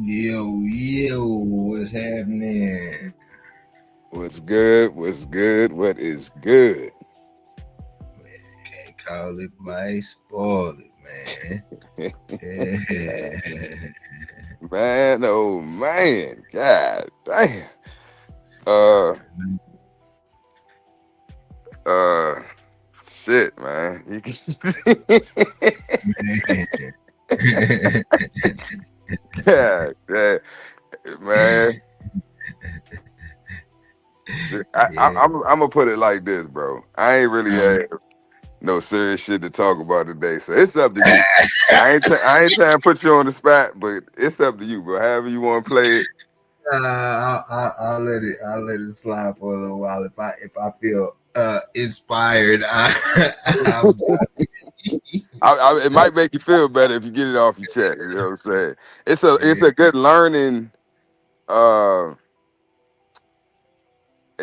Yo, what's happening? What's good? What's good? What is good? Can't call it might spoil it, man. Yeah. Man, oh man. God damn. Uh uh shit, man. God damn, man. Yeah. I'm gonna put it like this, bro. I ain't really Um, had no serious shit to talk about today, so it's up to you. I ain't trying to put you on the spot, but it's up to you, bro. However you want to play it. I'll let it. I'll let it slide for a little while. If I feel inspired, I'll, It might make you feel better if you get it off your chest. You know what I'm saying? It's yeah, a good learning. Uh,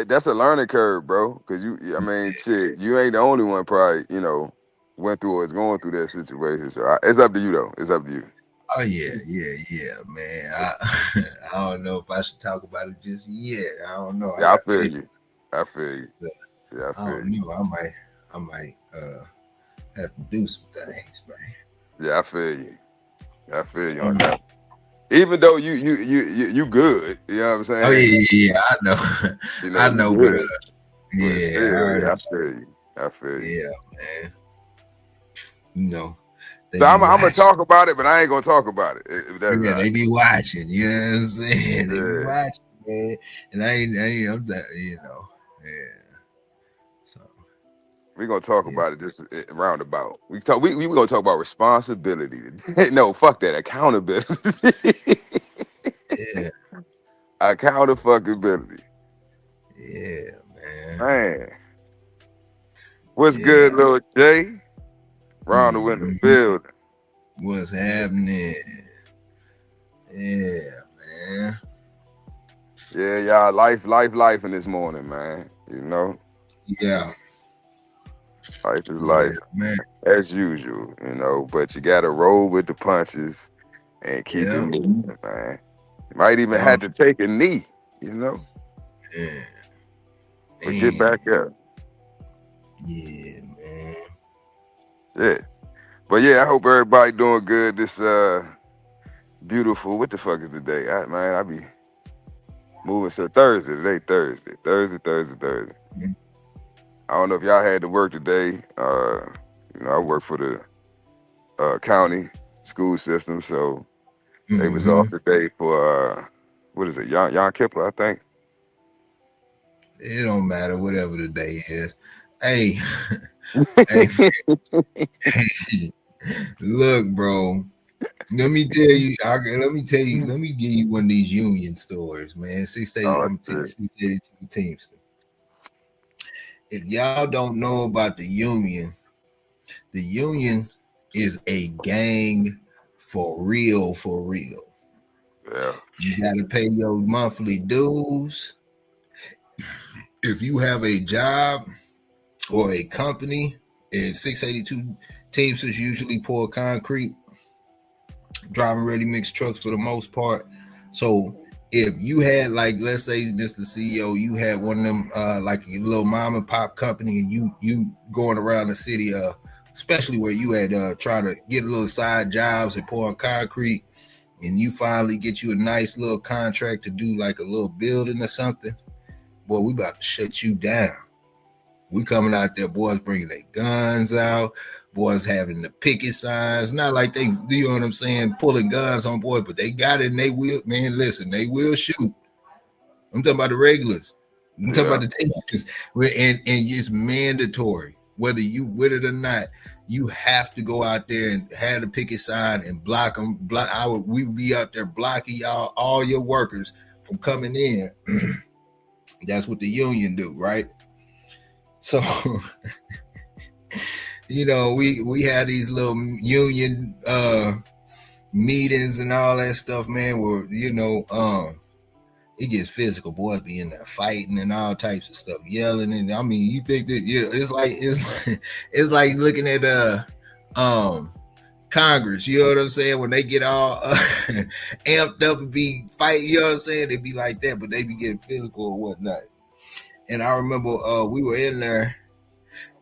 that's a learning curve, bro. Because I mean, shit, you ain't the only one probably went through or is going through that situation. So it's up to you though. It's up to you. oh yeah, man. I don't know if I should talk about it just yet. I don't know. I Yeah, I got feel plenty. you. I feel you. Yeah, I I feel don't you. know. I might have to do some things, man. Yeah, I feel you. I feel you on Mm. that. Even though you good, you know what I'm Oh saying? yeah, I know, You know I you know, but good, but yeah, I still, already, yeah, I feel you. I feel you. yeah, man. You know, they So be I'm gonna watching. talk about it, but I ain't gonna talk about it. If that's all Yeah, right. they be watching. You know what I'm saying? They be Yeah, watching, man. And I'm that, yeah. So we gonna talk yeah, about it just roundabout. We gonna talk about responsibility. No, fuck that. Accountability. yeah, Accountability. yeah, man. Man, what's good, Yeah. little Jay? Round the window Mhm. building. What's happening? Yeah, man. Yeah, y'all. Life in this morning, man. Yeah, Life is yeah, life man. as usual. But you gotta roll with the punches and keep it Yeah. moving, man. You might even Um, have to take a knee, you know, yeah, but get back man. up. Yeah, man. Shit. But yeah, I hope everybody doing good this beautiful. What the fuck is the day? I be moving. So Thursday today, Thursday. I don't know if y'all had to work today. I work for the county school system, so they was off Mm-hmm. today for what is it, Yon Kipper, I think. It don't matter, whatever the day is. Hey, hey, look, bro. Let me tell you. Let me tell you. Let me give you one of these union stories, man. 680. Oh I'm gonna tell you. shit. 682 Teamster. If y'all don't know about the union is a gang for real, for real. Yeah. You got to pay your monthly dues. If you have a job or a company, and 682 Teamsters usually pour concrete, driving ready mix trucks for the most part. So if you had, like, let's say, Mr. CEO, you had one of them like a little mom and pop company, and you going around the city, especially where you had trying to get a little side jobs and pouring concrete, and you finally get you a nice little contract to do like a little building or something, boy, we about to shut you down. We coming out there, boys bringing their guns out, boys having the picket signs. Not like they, you know what I'm saying, pulling guns on boys, but they got it and they will, man, listen, they will shoot. I'm talking about the regulars. I'm talking Yeah. about the teachers. And it's mandatory. Whether you with it or not, you have to go out there and have the picket sign and block them. We would be out there blocking y'all, all your workers from coming in. That's what the union do, right? So we had these little union meetings and all that stuff, man, where it gets physical. Boys be in there fighting and all types of stuff, yelling, and I mean, you think that, yeah, it's like it's like looking at um Congress. You know what I'm saying? When they get all amped up and be fighting, you know what I'm saying? They be like that, but they be getting physical or whatnot. And I remember we were in there,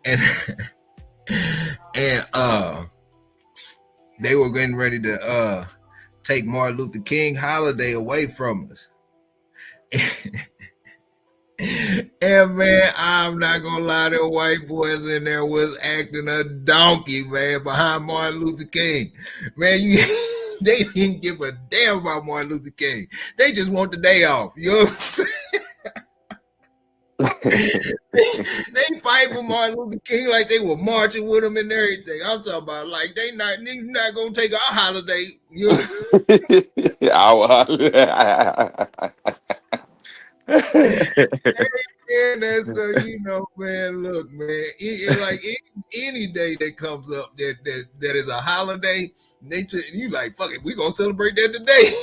and and they were getting ready to take Martin Luther King holiday away from us. And man, I'm not gonna lie, the white boys in there was acting a donkey, man, behind Martin Luther King. Man, they didn't give a damn about Martin Luther King. They just want the day off. You know what I'm saying? They fight for Martin Luther King like they were marching with him and everything. I'm talking about like they not gonna take our holiday. You know? Our holiday. And that's you know, man. Look, man. Like any day that comes up that is a holiday, you like fuck it. We gonna celebrate that today.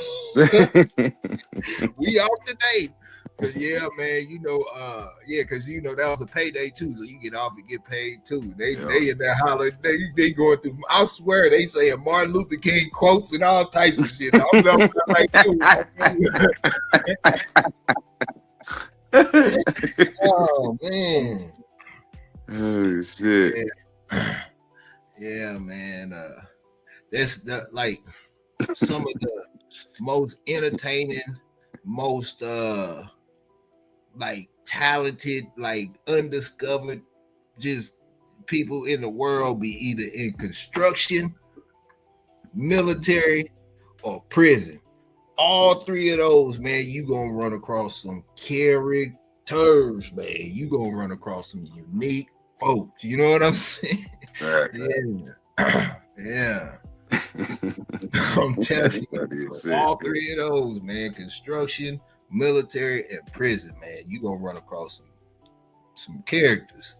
We off today. Cause yeah, man. You know, cause you know that was a payday too, so you get off and get paid too. They in that holiday. They going through. I swear they saying Martin Luther King quotes and all types of shit. I'm like, oh man. Oh shit. Yeah, man. That's like some of the most entertaining, most like talented, like undiscovered, just people in the world be either in construction, military, or prison. All three of those, man, you gonna run across some characters, man. You gonna run across some unique folks. You know what I'm saying? Right. Yeah. I'm telling you, all three of those, man, construction, military, and prison, man. You gonna run across some characters.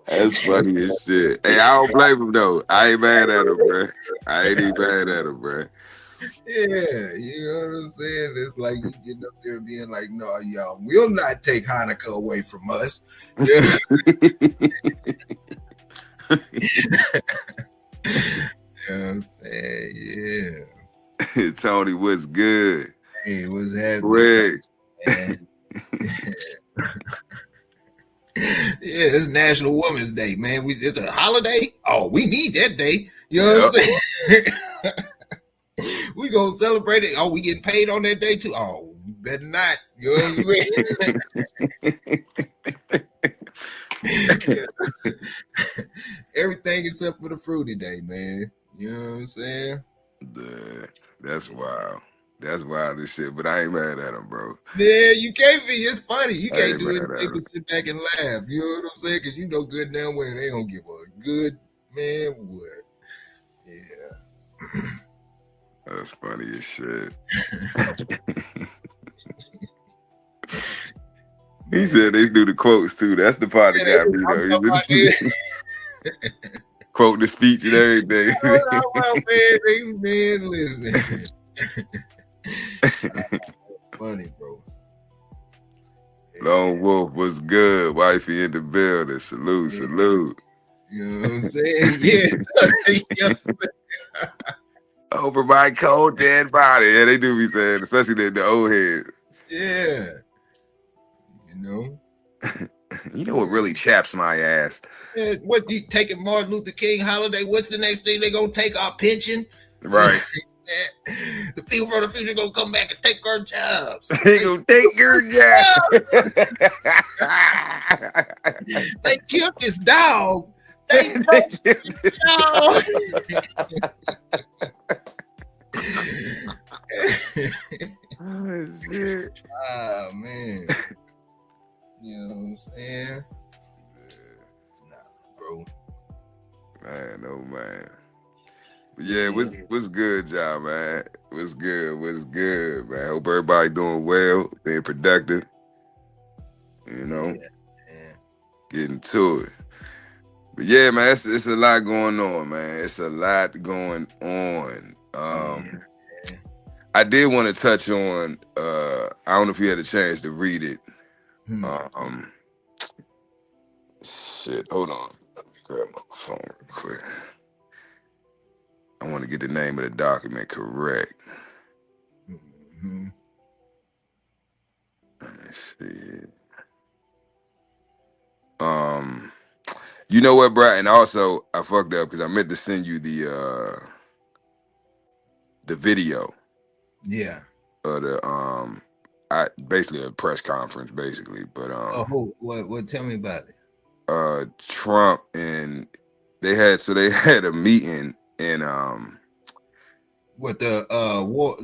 That's funny as shit. Hey, I don't blame him though. I ain't mad at him, bro. I ain't even mad at him, bro. Yeah, you know what I'm saying? It's like you getting up there being like, no, y'all will not take Hanukkah away from us. Yeah. You know what I'm saying? Yeah. Tony, what's good? Hey, what's happening? Man? Yeah, it's National Women's Day, man. It's a holiday. Oh, we need that day. You know what I'm saying? We gonna celebrate it. Oh, we getting paid on that day too. Oh, you better not. You know what I'm saying? Everything except for the fruity day, man. You know what I'm saying? That's wild. That's wild as shit, but I ain't mad at him, bro. Yeah, you can't be. It's funny. You can't do it. They can sit back and laugh. You know what I'm saying? Because you know good damn well they don't give a good man what. Yeah. That's funny as shit. He said they do the quotes too. That's the part that got me though. Quote the speech and everything. Man, listen. Funny, bro. Lone Wolf was good. Wifey in the building. Salute, salute. You know what I'm saying? Yeah. Over my cold dead body. Yeah, they do be saying, especially the old head. Yeah. You know? You know what really chaps my ass? Yeah, what you taking Martin Luther King holiday? What's the next thing they gonna take our pension? Right. The people from the future gonna come back and take our jobs. They gonna take your job. They killed this dog. They broke this dog. Oh, shit. Ah, man. You know what I'm saying? Nah, bro. Man, oh man. But yeah, what's good, y'all, man? What's good, man? Hope everybody doing well, being productive. You know, getting to it. But yeah, man, it's a lot going on, man. It's a lot going on. I did want to touch on, I don't know if you had a chance to read it. Shit, hold on. Let me grab my phone real quick. I want to get the name of the document correct. Mm-hmm. Let me see. You know what, bro? And also, I fucked up because I meant to send you the video Yeah. of the I basically a press conference, basically. But Oh, what? Tell me about it. Trump and they had a meeting and What the war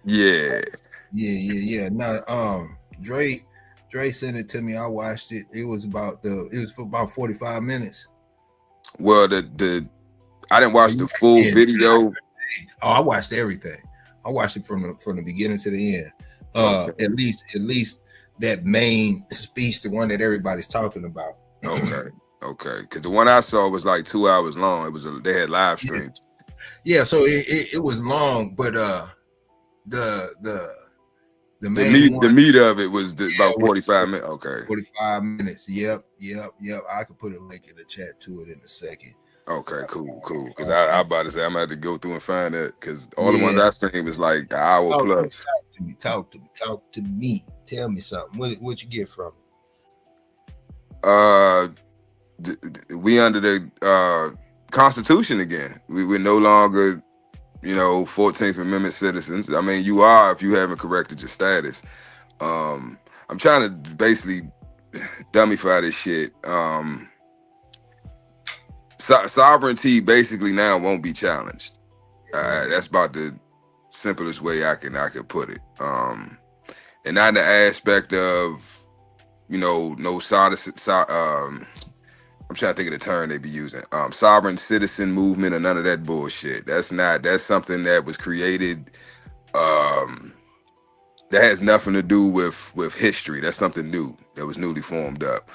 yeah. yeah. No, Dre sent it to me. I watched it. It was for about 45 minutes. Well, the I didn't watch the full video. Oh, I watched everything. I watched it from the beginning to the end. Okay. At least that main speech, the one that everybody's talking about. Okay. Because the one I saw was like 2 hours long. They had live streams. Yeah, so it was long, but the meat of it was about 45 minutes. Okay. 45 minutes. Yep. I could put a link in the chat to it in a second. Okay, cool. Because I about to say I'm gonna have to go through and find that because all the ones I seen was like an hour plus. Talk to me. Tell me something. What you get from it? We under the Constitution again. We're no longer, 14th Amendment citizens. I mean, you are if you haven't corrected your status. I'm trying to basically dummify this shit. Sovereignty basically now won't be challenged. That's about the simplest way I can put it. And not in the aspect of, no I'm trying to think of the term they be using. Sovereign citizen movement or none of that bullshit. That's something that was created. That has nothing to do with history. That's something new that was newly formed up.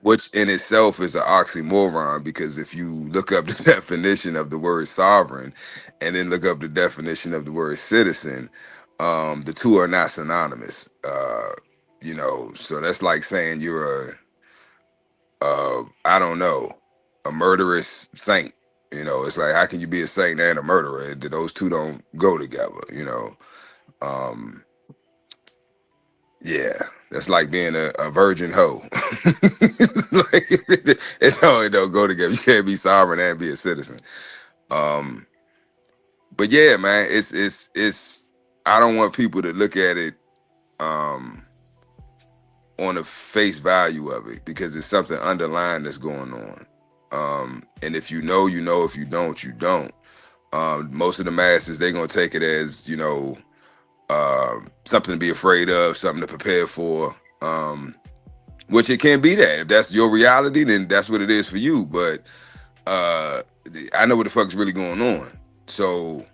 Which in itself is an oxymoron because if you look up the definition of the word sovereign and then look up the definition of the word citizen, the two are not synonymous. So that's like saying you're I don't know, a murderous saint. It's like, how can you be a saint and a murderer? Those two don't go together, Yeah, that's like being a virgin hoe. Like, it don't go together. You can't be sovereign and be a citizen. But yeah, man, it's I don't want people to look at it on the face value of it because it's something underlying that's going on. And if you know, you know. If you don't, you don't. Most of the masses, they're gonna take it as something to be afraid of, something to prepare for. Which it can be that. If that's your reality, then that's what it is for you. But I know what the fuck is really going on. So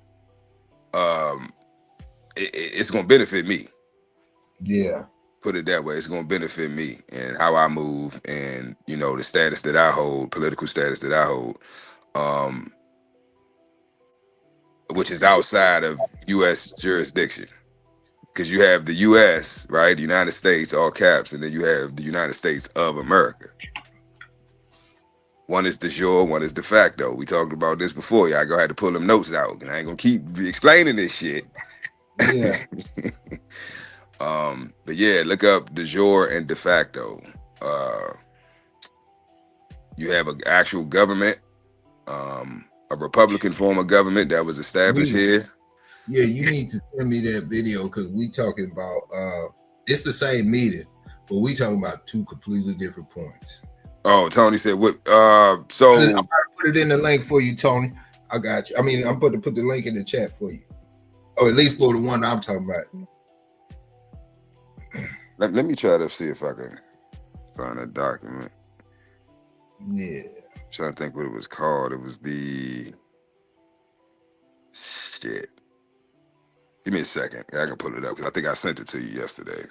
it's gonna benefit me. Yeah. Put it that way. It's gonna benefit me and how I move and the status that I hold, political status that I hold. Which is outside of U.S. jurisdiction. Because you have the U.S., right? The United States, all caps, and then you have the United States of America. One is de jure, one is de facto. We talked about this before. Y'all gonna have to pull them notes out, and I ain't gonna keep explaining this shit. Yeah. But yeah, look up de jure and de facto. You have an actual government, a Republican form of government that was established here. Yeah, you need to send me that video because we talking about it's the same meeting, but we talking about two completely different points. Oh, Tony said what? So I'm gonna put it in the link for you, Tony. I got you. I mean, I'm going to put the link in the chat for you. Or at least for the one I'm talking about. Let me try to see if I can find a document. Yeah. I'm trying to think what it was called. It was the shit. Give me a second. I can pull it up because I think I sent it to you yesterday.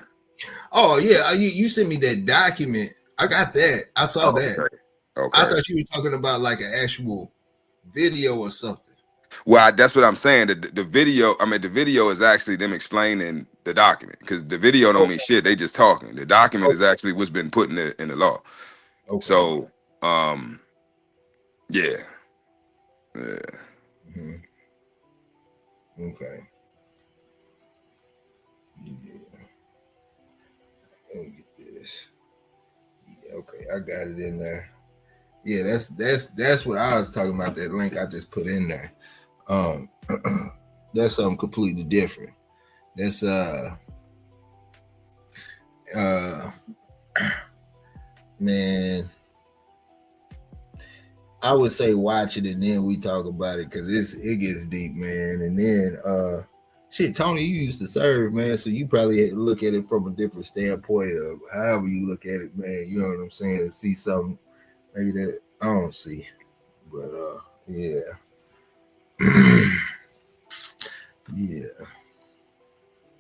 Oh yeah, you sent me that document. I got that. I saw that. Okay. I thought you were talking about like an actual video or something. Well, that's what I'm saying. The video, the video is actually them explaining the document because the video don't mean shit. They just talking. The document is actually what's been put in the law. Okay. So, yeah. Mm-hmm. Okay. Yeah. Let me get this. Yeah, okay, I got it in there. Yeah, that's what I was talking about. That link I just put in there. Um, that's something completely different. That's uh man, I would say watch it and then we talk about it because it gets deep, man. And then shit, Tony, you used to serve, man, so you probably look at it from a different standpoint of however you look at it, man. You know what I'm saying? To see something maybe that I don't see. But yeah. Yeah.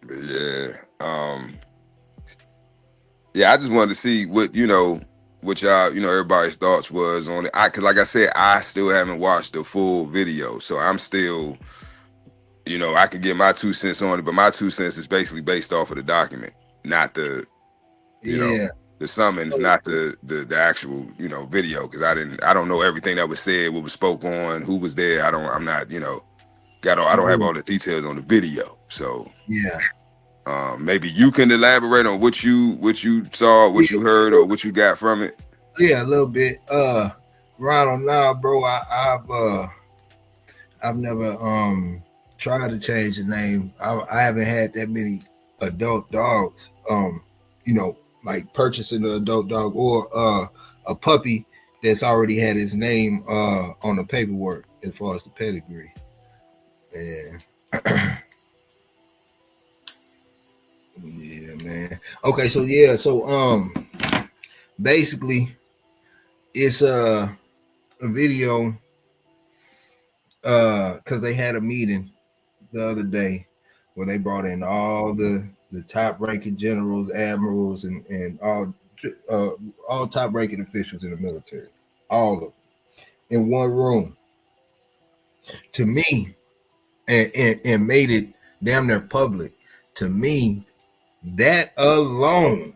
But yeah. Yeah, I just wanted to see what what y'all, everybody's thoughts was on it. Cause like I said, I still haven't watched the full video, so I'm still, I could get my 2 cents on it, but my 2 cents is basically based off of the document, not you know, Yeah. the summons, not the actual, video. Cause I don't know everything that was said, what was spoke on, who was there. I'm not, I don't have all the details on the video. So Yeah. maybe you can elaborate on what you saw, what you heard, or what you got from it. Yeah, a little bit. Ronald, nah, bro. I've never tried to change the name. I haven't had that many adult dogs. Like purchasing an adult dog or a puppy that's already had his name on the paperwork as far as the pedigree. And yeah, man. Okay, so basically it's a video because they had a meeting the other day where they brought in all the top ranking generals, admirals, and all top ranking officials in the military, all of them in one room. To me, and made it damn near public. To me, that alone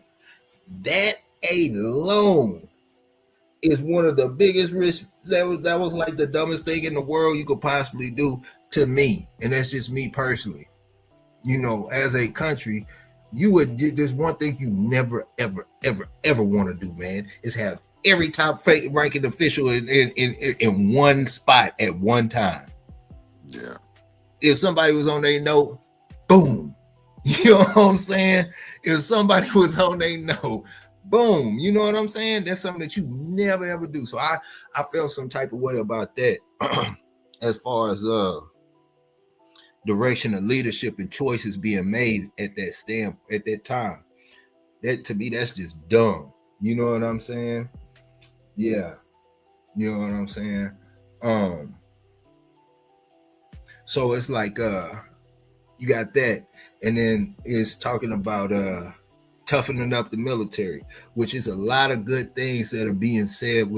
is one of the biggest risks. That was like the dumbest thing in the world you could possibly do to me, and that's just me personally. As a country, there's one thing you never, ever, ever, ever want to do, man, is have every top ranking official in one spot at one time. Yeah. If somebody was on their note, boom. You know what I'm saying? If somebody was on their note, boom. You know what I'm saying? That's something that you never ever do. So I felt some type of way about that as far as direction of leadership and choices being made at that time. That to me, that's just dumb. You know what I'm saying? Yeah. You know what I'm saying? So it's like you got that, and then it's talking about toughening up the military, which is a lot of good things that are being said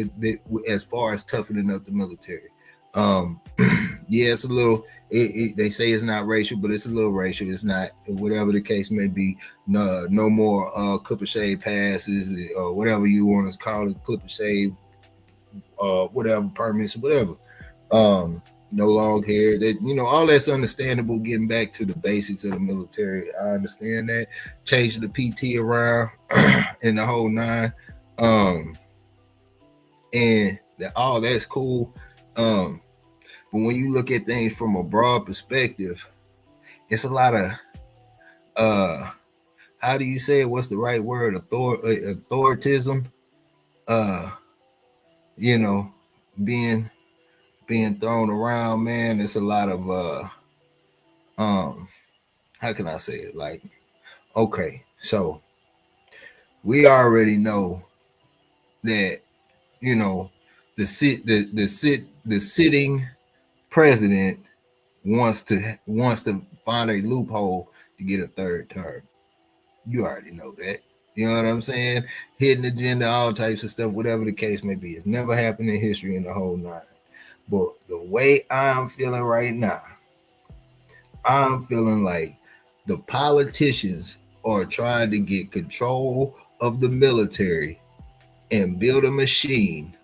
as far as toughening up the military. Yeah, it's a little. They say it's not racial, but it's a little racial. It's not, whatever the case may be. No more clipper shave passes or whatever you want to call it, clipper shave, whatever permits, whatever. No long hair. That all that's understandable. Getting back to the basics of the military, I understand that. Changing the PT around and the whole nine, and all that's cool. But when you look at things from a broad perspective, it's a lot of how do you say it? What's the right word? Authoritism. Uh, being thrown around, man. It's a lot of how can I say it? Like, okay, so we already know that the sitting president wants to find a loophole to get a third term. You already know that. You know what I'm saying? Hidden agenda, all types of stuff, whatever the case may be. It's never happened in history in the whole nine. But the way I'm feeling right now, I'm feeling like the politicians are trying to get control of the military and build a machine,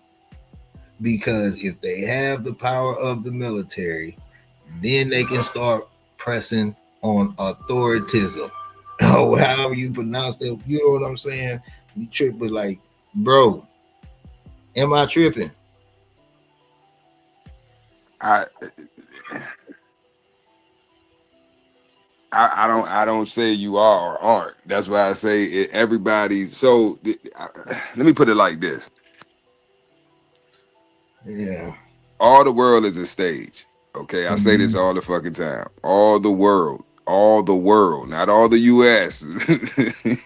because if they have the power of the military, then they can start pressing on authoritism. Oh, however you pronounce that, you know what I'm saying? You trip, but like, bro, am I tripping? I I don't say you are or aren't. That's why I say it, everybody. So let me put it like this: Yeah. all the world is a stage. Okay, I say this Mhm. all the fucking time. All the world, not all the U.S.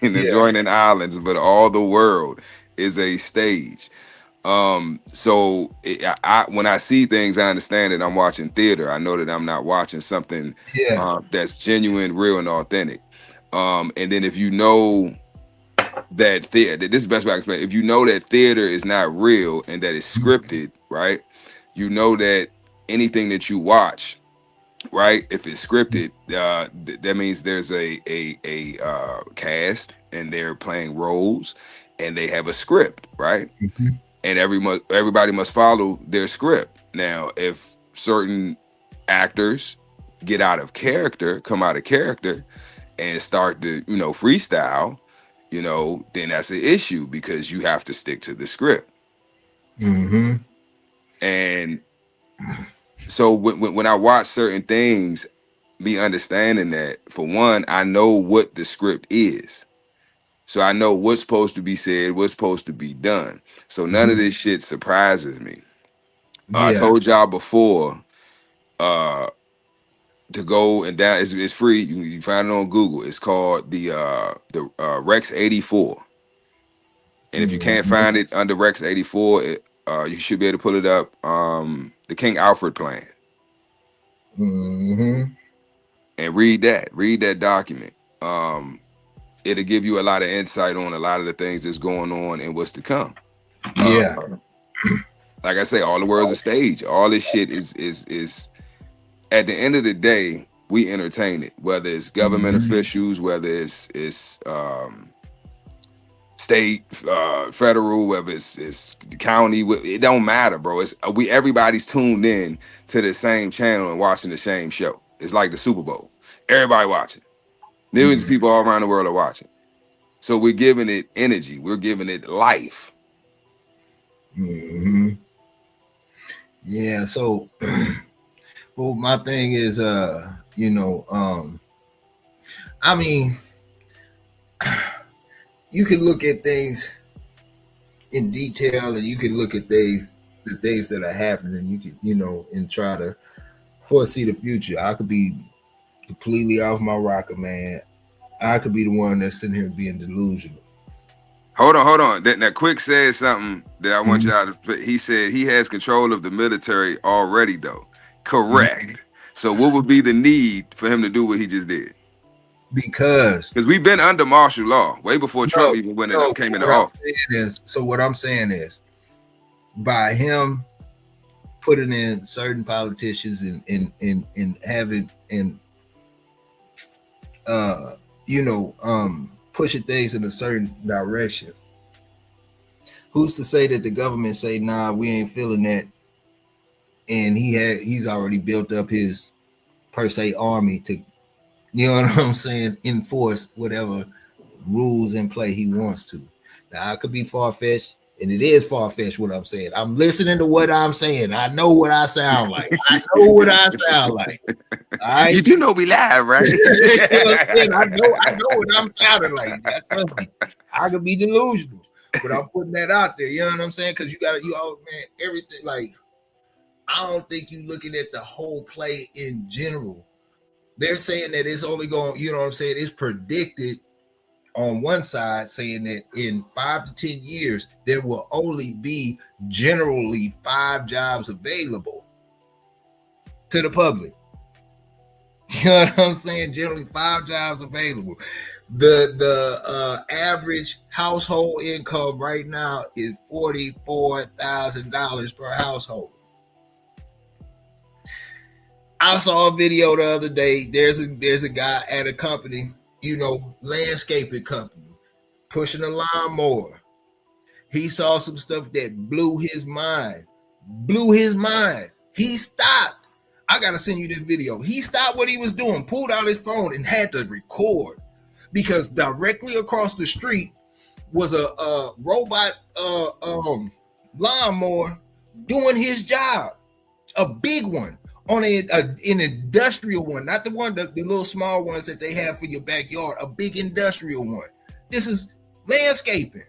and Yeah. adjoining islands, but all the world is a stage. When I see things, I understand that I'm watching theater. I know that I'm not watching something Yeah. that's genuine, real, and authentic. And then if you know that theater, this is the best way I can explain it. If you know that theater is not real and that it's scripted, right? You know that anything that you watch, right? If it's scripted, that means there's a cast and they're playing roles and they have a script, right? Mhm. And everybody must follow their script. Now, if certain actors get out of character, come out of character, and start to freestyle, then that's an issue because you have to stick to the script. Mhm. And so when I watch certain things, me understanding that, for one, I know what the script is. So I know what's supposed to be said, what's supposed to be done. So none of Mhm. this shit surprises me. I Yeah. told y'all before, uh, to go and down. It's free. You find it on Google. It's called the Rex 84. And if you can't Mhm. find it under Rex 84, you should be able to pull it up. The King Alfred Plan, Mhm. and read that. Read that document. It'll give you a lot of insight on a lot of the things that's going on and what's to come. Uh, Yeah. like I say, all the world's a stage. All this shit is at the end of the day, we entertain it. Whether it's government Mhm. officials, whether it's state, federal, whether it's the county, it don't matter, bro. It's everybody's tuned in to the same channel and watching the same show. It's like the Super Bowl. Everybody watching. Millions of Mhm. people all around the world are watching. So we're giving it energy. We're giving it life. Mhm. Yeah. So, well, my thing is, I mean, you can look at things in detail, and you can look at the things that are happening. You can, and try to foresee the future. I could be completely off my rocker, man. I could be the one that's sitting here being delusional. Hold on. That Quick said something that I want Mhm. y'all to. He said he has control of the military already, though. Mhm. Correct. So what would be the need for him to do what he just did? Because Because we've been under martial law way before Trump no, even no. came into What I'm office. saying is, what I'm saying is, by him putting in certain politicians and having and pushing things in a certain direction. Who's to say that the government say, nah, we ain't feeling that, and he's already built up his per se army to, you know what I'm saying, enforce whatever rules in play he wants to. Now I could be far fetched, and it is far fetched what I'm saying. I'm listening to what I'm saying. I know what I sound like. I know what I sound like. All right. You do know we live, right? You know what I'm saying? I know what I'm sounding like. Trust me. I could be delusional, but I'm putting that out there. You know what I'm saying? Because man, everything. Like, I don't think you looking at the whole play in general. They're saying that it's only going. You know what I'm saying? It's predicted on one side, saying that in 5 to 10 years there will only be generally 5 jobs available to the public. You know what I'm saying? Generally 5 jobs available. The average household income right now is $44,000 per household. I saw a video the other day. There's a guy at a company, landscaping company, pushing a lawnmower. He saw some stuff that blew his mind. Blew his mind. He stopped. I gotta send you this video. He stopped what he was doing, pulled out his phone, and had to record because directly across the street was a robot lawnmower doing his job, a big one on an industrial one, not the one the little small ones that they have for your backyard, a big industrial one. This is landscaping.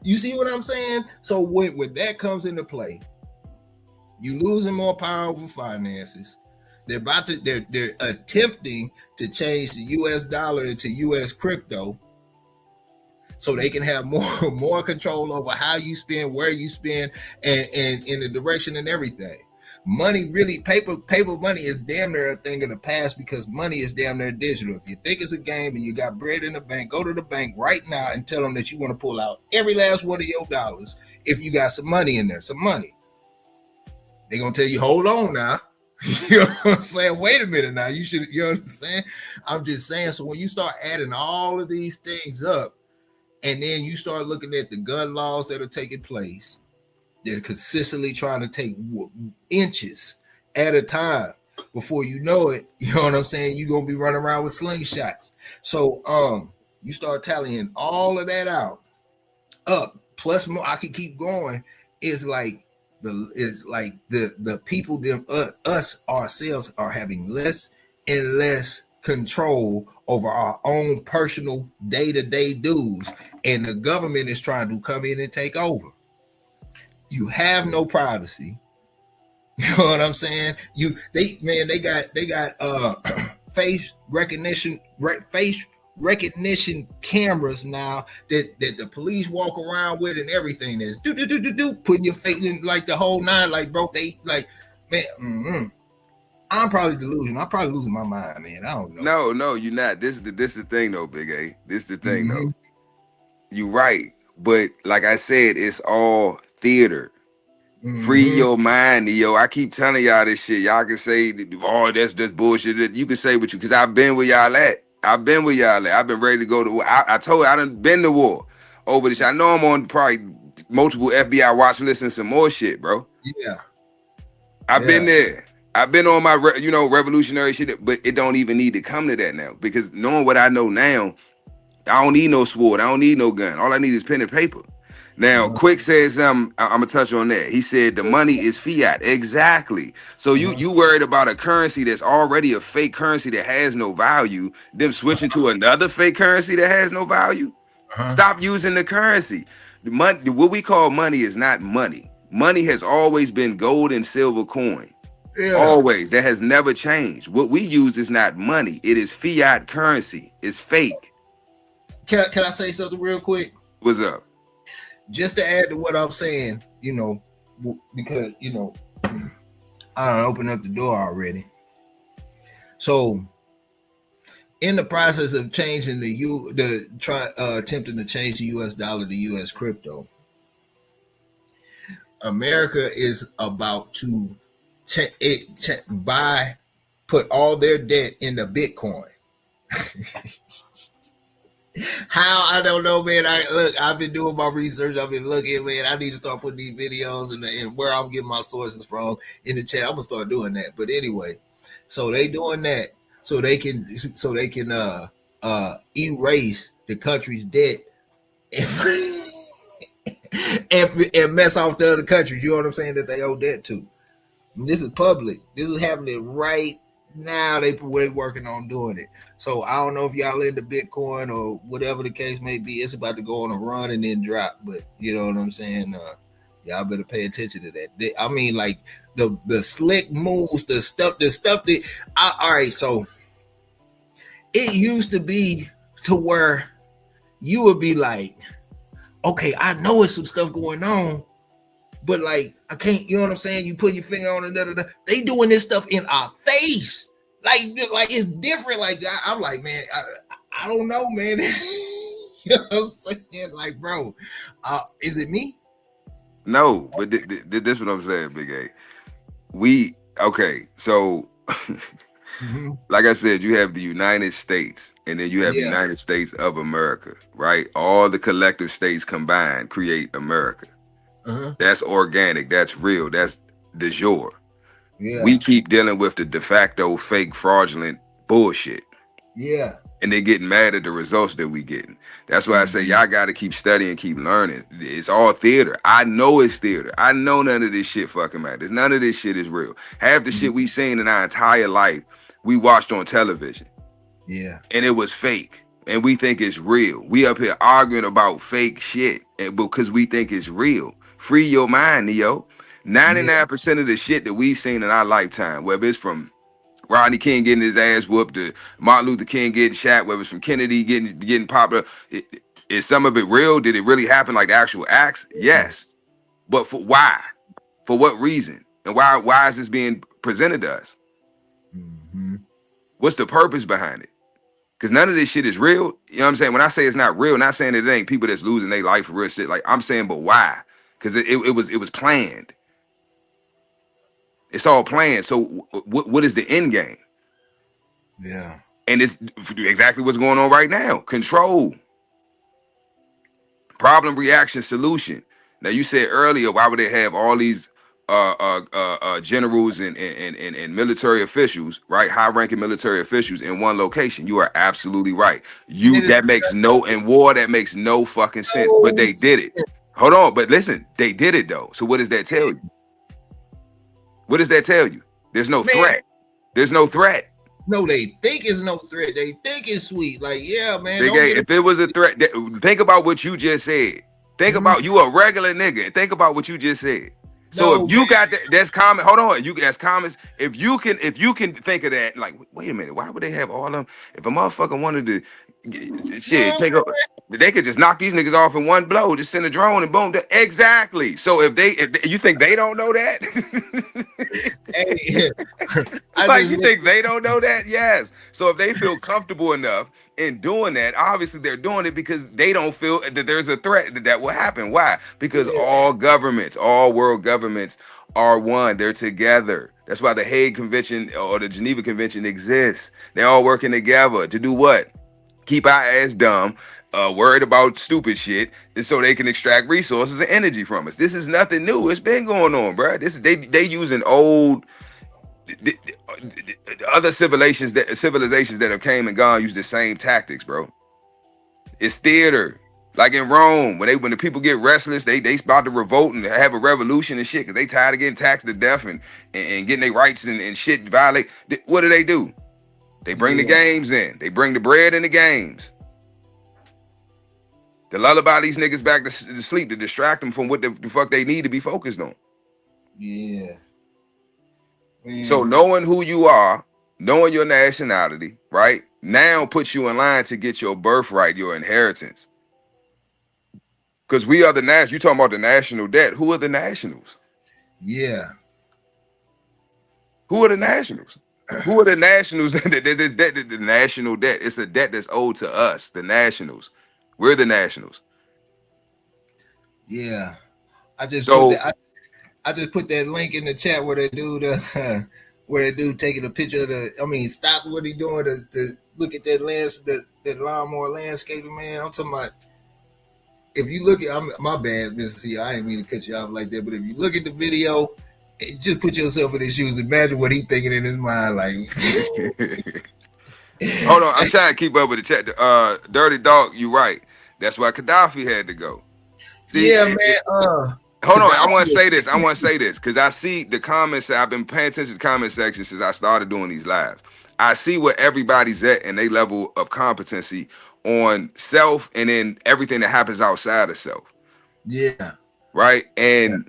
You see what I'm saying? So when that comes into play, you losing more power over finances. They're attempting to change the US dollar into US crypto so they can have more control over how you spend, where you spend, and in the direction and everything. Money really, paper money is damn near a thing of the past because money is damn near digital. If you think it's a game and you got bread in the bank, go to the bank right now and tell them that you want to pull out every last one of your dollars if you got some money in there, some money. They're going to tell you, hold on now. You know what I'm saying? Wait a minute now. You know what I'm saying? I'm just saying, so when you start adding all of these things up, and then you start looking at the gun laws that are taking place, they're consistently trying to take inches at a time. Before you know it, you know what I'm saying? You're going to be running around with slingshots. So you start tallying all of that out up. Plus more, I can keep going. It's like the people, us ourselves are having less and less control over our own personal day-to-day dues, and the government is trying to come in and take over. You have no privacy. You know what I'm saying? They got face recognition cameras now that the police walk around with and everything. That's putting your face in like the whole nine, like bro, they like, man. I'm probably delusional. I'm probably losing my mind, man. I don't know. No, you're not. This is the thing though, Big A. This is the thing though. You're right. But like I said, it's all theater. Free your mind, Neo. I keep telling y'all this shit. Y'all can say, oh, that's bullshit. You can say what you, because I've been where y'all at. I've been ready to go to war. I told you I done been to war over this. I know I'm on probably multiple FBI watch lists and some more shit, bro. Yeah. I've been there. I've been on my, revolutionary shit, but it don't even need to come to that now, because knowing what I know now, I don't need no sword. I don't need no gun. All I need is pen and paper. Now, Quick says, I'm gonna touch on that. He said the money is fiat. Exactly. So you worried about a currency that's already a fake currency that has no value, them switching to another fake currency that has no value? Stop using the currency. The money, what we call money, is not money. Money has always been gold and silver coin. Yeah. Always. That has never changed. What we use is not money. It is fiat currency. It's fake. Can I say something real quick? What's up? Just to add to what I'm saying, because, I don't open up the door already. So in the process of changing attempting to change the US dollar to US crypto, America is about to put all their debt into Bitcoin. How? I don't know, man. I've been doing my research. I've been looking, man. I need to start putting these videos and where I'm getting my sources from in the chat. I'm gonna start doing that. But anyway, so they doing that so they can erase the country's debt and mess off the other countries. You know what I'm saying? That they owe debt to. And this is public. This is happening right now. They're working on doing it. So I don't know if y'all into Bitcoin or whatever the case may be. It's about to go on a run and then drop. But you know what I'm saying? Y'all better pay attention to that. I mean, like the slick moves, the stuff that. All right. So it used to be to where you would be like, okay, I know it's some stuff going on, but like I can't. You know what I'm saying? You put your finger on it. They doing this stuff in our face. Like it's different. Like I'm like, man, I don't know, man. You know what I'm saying? Like, bro, is it me? No, but this is what I'm saying, Big A. Okay, so Mhm. Like I said, you have the United States, and then you have the Yeah. United States of America, right? All the collective states combined create America. Uh-huh. That's organic. That's real. That's de jure. We Yeah. keep dealing with the de facto, fake, fraudulent bullshit. Yeah. And they getting mad at the results that we getting. That's why I say Mhm. y'all got to keep studying, keep learning. It's all theater. I know it's theater. I know none of this shit fucking matters. None of this shit is real. Half the shit we seen in our entire life, we watched on television, Yeah. and it was fake. And we think it's real. We up here arguing about fake shit because we think it's real. Free your mind, Neo. Yeah. 99% of the shit that we've seen in our lifetime, whether it's from Rodney King getting his ass whooped, to Martin Luther King getting shot, whether it's from Kennedy getting popular. Is some of it real? Did it really happen like actual acts? Yes. But for why? For what reason? And why is this being presented to us? Mm-hmm. What's the purpose behind it? Because none of this shit is real. You know what I'm saying? When I say it's not real, not saying that it ain't people that's losing their life for real shit. Like I'm saying, but why? Because it was planned. It's all planned. So what is the end game? Yeah. And it's exactly what's going on right now. Control. Problem, reaction, solution. Now you said earlier, why would they have all these generals and military officials, right? High-ranking military officials in one location. You are absolutely right. And it is That makes no in war, that makes no fucking sense. But so they did it. Hold on, but listen, they did it though. So what does that tell you? What does that tell you? There's no man. threat. There's no threat. No, they think it's no threat. They think it's sweet. Like, yeah, man. Big A, if it was a threat, think about what you just said. Think about you a regular nigga. Think about what you just said. So No, if you man. got that, that's comment. Hold on, you that's comments. If you can think of that, like, wait a minute, why would they have all of them? If a motherfucker wanted to, shit, take over, they could just knock these niggas off in one blow. Just send a drone and boom. Exactly. So if you think they don't know that, Hey, like you think they don't know that? Yes. So if they feel comfortable enough in doing that, obviously they're doing it because they don't feel that there's a threat that will happen. Why? Because all governments, all world governments are one. They're together. That's why the Hague Convention or the Geneva Convention exists. They're all working together to do what? Keep our ass dumb, worried about stupid shit, and so they can extract resources and energy from us. This is nothing new. It's been going on, bro. This is they using old other civilizations that have came and gone use the same tactics, bro. It's theater. Like in Rome, when the people get restless, they about to revolt and have a revolution and shit because they tired of getting taxed to death and getting their rights and shit violate. What do? They bring the games in. They bring the bread and the games. To lullaby these niggas back to sleep, to distract them from what the fuck they need to be focused on. Yeah. Man. So knowing who you are, knowing your nationality, right, now puts you in line to get your birthright, your inheritance. Because we are the national. You talking about the national debt. Who are the nationals? Yeah. Who are the nationals? Who are the nationals? The national debt. It's a debt that's owed to us, the nationals. We're the nationals. Yeah. I just put that link in the chat where that dude taking a picture of stop what he doing to look at that lawnmower landscaping, man. I'm talking about, if you look at, my bad, Mr. C, I ain't mean to cut you off like that, but if you look at the video, just put yourself in his shoes. Imagine what he's thinking in his mind, like. Hold on, I'm trying to keep up with the chat. Dirty Dog, you right. That's why Gaddafi had to go. See, yeah, man. Hold on, I want to say this because I see the comments. I've been paying attention to the comment section since I started doing these lives. I see where everybody's at and they level of competency on self and then everything that happens outside of self. Yeah. Right? And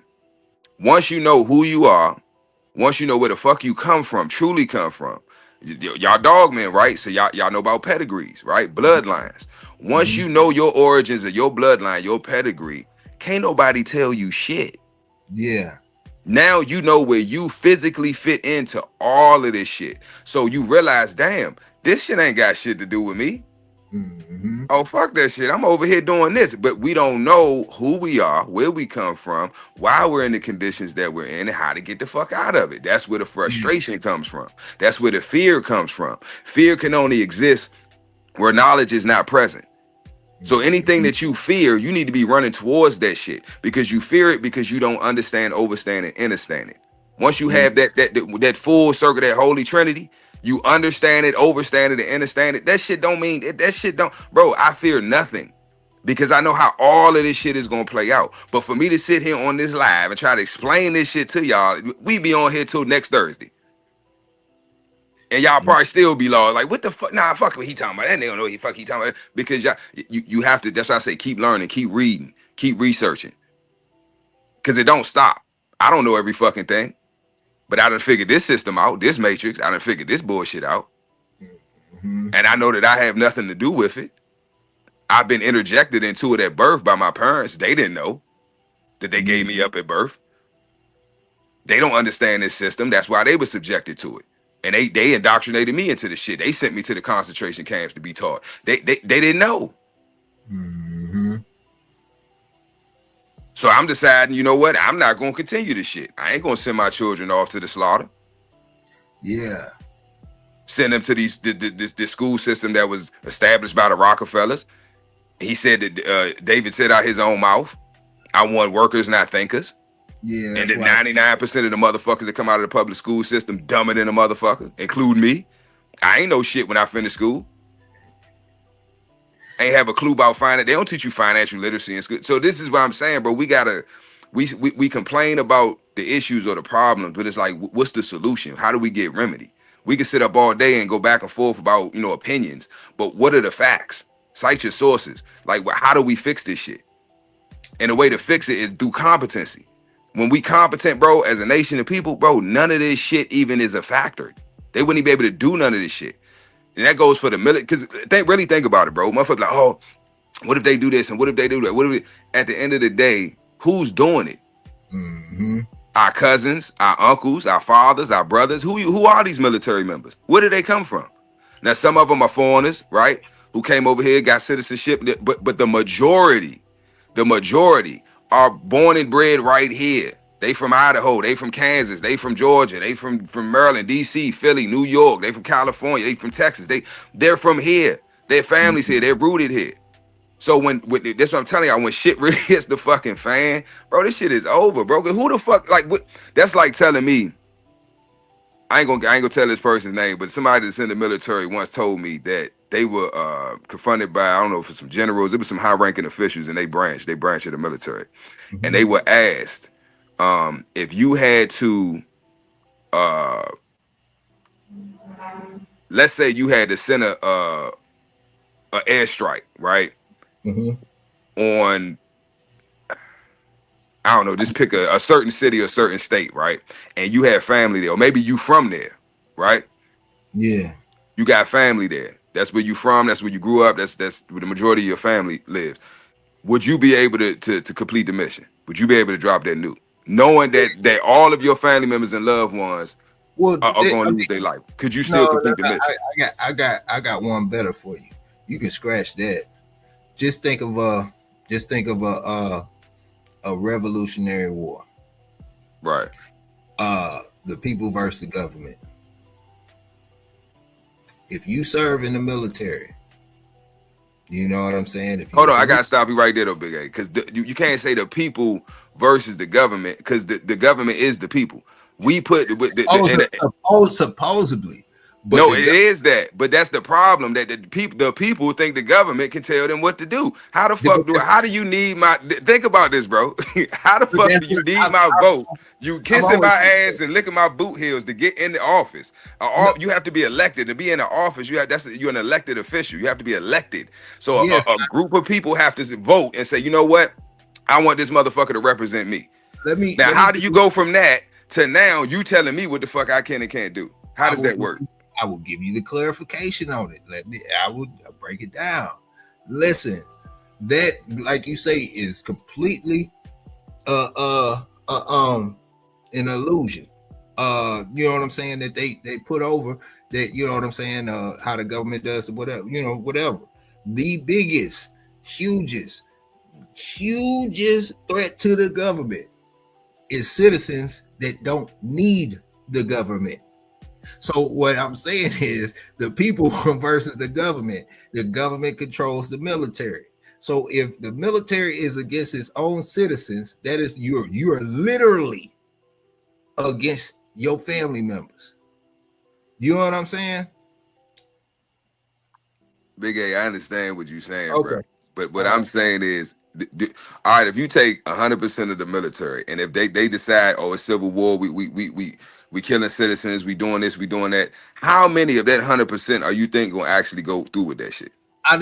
once you know who you are, once you know where the fuck you come from, truly come from, y'all dogmen, right? So y'all know about pedigrees, right? Bloodlines. Once you know your origins of your bloodline, your pedigree, can't nobody tell you shit. Yeah. Now you know where you physically fit into all of this shit. So you realize, damn, this shit ain't got shit to do with me. Mm-hmm. Oh, fuck that shit. I'm over here doing this. But we don't know who we are, where we come from, why we're in the conditions that we're in, and how to get the fuck out of it. That's where the frustration comes from. That's where the fear comes from. Fear can only exist where knowledge is not present. So anything that you fear, you need to be running towards that shit, because you fear it because you don't understand, overstand, and understand it. Once you have that full circle, that holy trinity, you understand it, overstand it, and understand it. That shit don't mean that shit don't, bro. I fear nothing because I know how all of this shit is gonna play out. But for me to sit here on this live and try to explain this shit to y'all, we be on here till next Thursday. And y'all probably still be lost. Like, what the fuck? Nah, fuck what he talking about. That nigga don't know what he talking about. Because you have to, that's why I say keep learning, keep reading, keep researching. Because it don't stop. I don't know every fucking thing. But I done figured this system out, this matrix. I done figured this bullshit out. Mm-hmm. And I know that I have nothing to do with it. I've been interjected into it at birth by my parents. They didn't know that they gave me up at birth. They don't understand this system. That's why they were subjected to it. And they indoctrinated me into the shit. They sent me to the concentration camps to be taught. They didn't know. Mm-hmm. So I'm deciding, you know what? I'm not going to continue this shit. I ain't going to send my children off to the slaughter. Yeah. Send them to this school system that was established by the Rockefellers. He said that David said out his own mouth, I want workers, not thinkers. Yeah. And that 99% of the motherfuckers that come out of the public school system dumber than a motherfucker, including me. I ain't know shit when I finished school. Ain't have a clue about finance. They don't teach you financial literacy in school. So this is what I'm saying, bro. We complain about the issues or the problems, but it's like, what's the solution? How do we get remedy? We can sit up all day and go back and forth about, opinions, but what are the facts? Cite your sources. Like, how do we fix this shit? And the way to fix it is through competency. When we competent, bro, as a nation of people, bro, none of this shit even is a factor. They wouldn't even be able to do none of this shit. And that goes for the military, because really think about it, bro. Motherfuckers like, oh, what if they do this and what if they do that? What if at the end of the day, who's doing it? Mm-hmm. Our cousins, our uncles, our fathers, our brothers. Who are these military members? Where do they come from? Now, some of them are foreigners, right? Who came over here, got citizenship, but the majority are born and bred right here. They from Idaho, they from Kansas, they from Georgia, they from Maryland, DC, Philly, New York, they from California, they from Texas. They're from here. Their families here, they're rooted here. So that's what I'm telling y'all, when shit really hits the fucking fan, bro, this shit is over, bro. Who the fuck, like, what? That's like telling me, I ain't gonna tell this person's name, but somebody that's in the military once told me that they were confronted by, I don't know if it's some generals, it was some high-ranking officials in their branch of the military. Mm-hmm. And they were asked, if you had to, let's say you had to send a airstrike, right? Mm-hmm. On, I don't know, just pick a certain city or certain state, right? And you have family there, or maybe you from there, right? Yeah. You got family there. That's where you from. That's where you grew up. That's where the majority of your family lives. Would you be able to complete the mission? Would you be able to drop that nuke, knowing that all of your family members and loved ones are going to lose their life? Could you still complete the mission? I got one better for you. You can scratch that. Just think of a revolutionary war. Right. The people versus the government. If you serve in the military, you know what I'm saying? Hold on, I gotta stop you right there, though, Big A, because you can't say the people versus the government, because the government is the people. We put supposedly. But no, it is that. But that's the problem, that the people think the government can tell them what to do. How the fuck how do you need my, think about this, bro. How the fuck do you need my vote? You kissing my ass and licking my boot heels to get in the office. You have to be elected to be in the office. You're an elected official. You have to be elected. So a group of people have to vote and say, you know what? I want this motherfucker to represent me. How do you go from that to now you telling me what the fuck I can and can't do? How does that work? I will give you the clarification on it. I'll break it down. Listen, that, like you say, is completely an illusion. You know what I'm saying? That they put over that, you know what I'm saying, how the government does whatever, whatever. the biggest, hugest threat to the government is citizens that don't need the government. So what I'm saying is the people versus the government. The government controls the military. So if the military is against its own citizens, that is you are literally against your family members. You know what I'm saying? Big A, I understand what you're saying, Okay. bro. But what I'm saying is, all right, if you take 100% of the military, and if they decide, oh, it's civil war, we killing citizens, we doing this, we doing that, how many of that 100% are you think gonna actually go through with that shit? I'm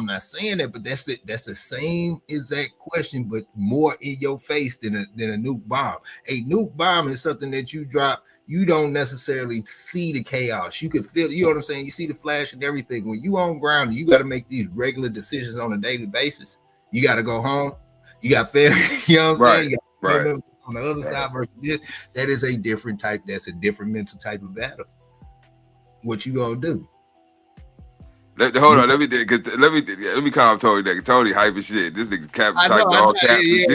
not saying that, but that's it. That's the same exact question, but more in your face than a nuke bomb. A nuke bomb is something that you drop. You don't necessarily see the chaos. You can feel, you know what I'm saying? You see the flash and everything. When you on ground, you got to make these regular decisions on a daily basis. You got to go home. You got family. You know what I'm saying? You got family members on the other side versus this. That is a different type. That's a different mental type of battle. What you gonna do? Hold on, let me calm Tony. That Tony hype as shit. This nigga typing all caps and shit.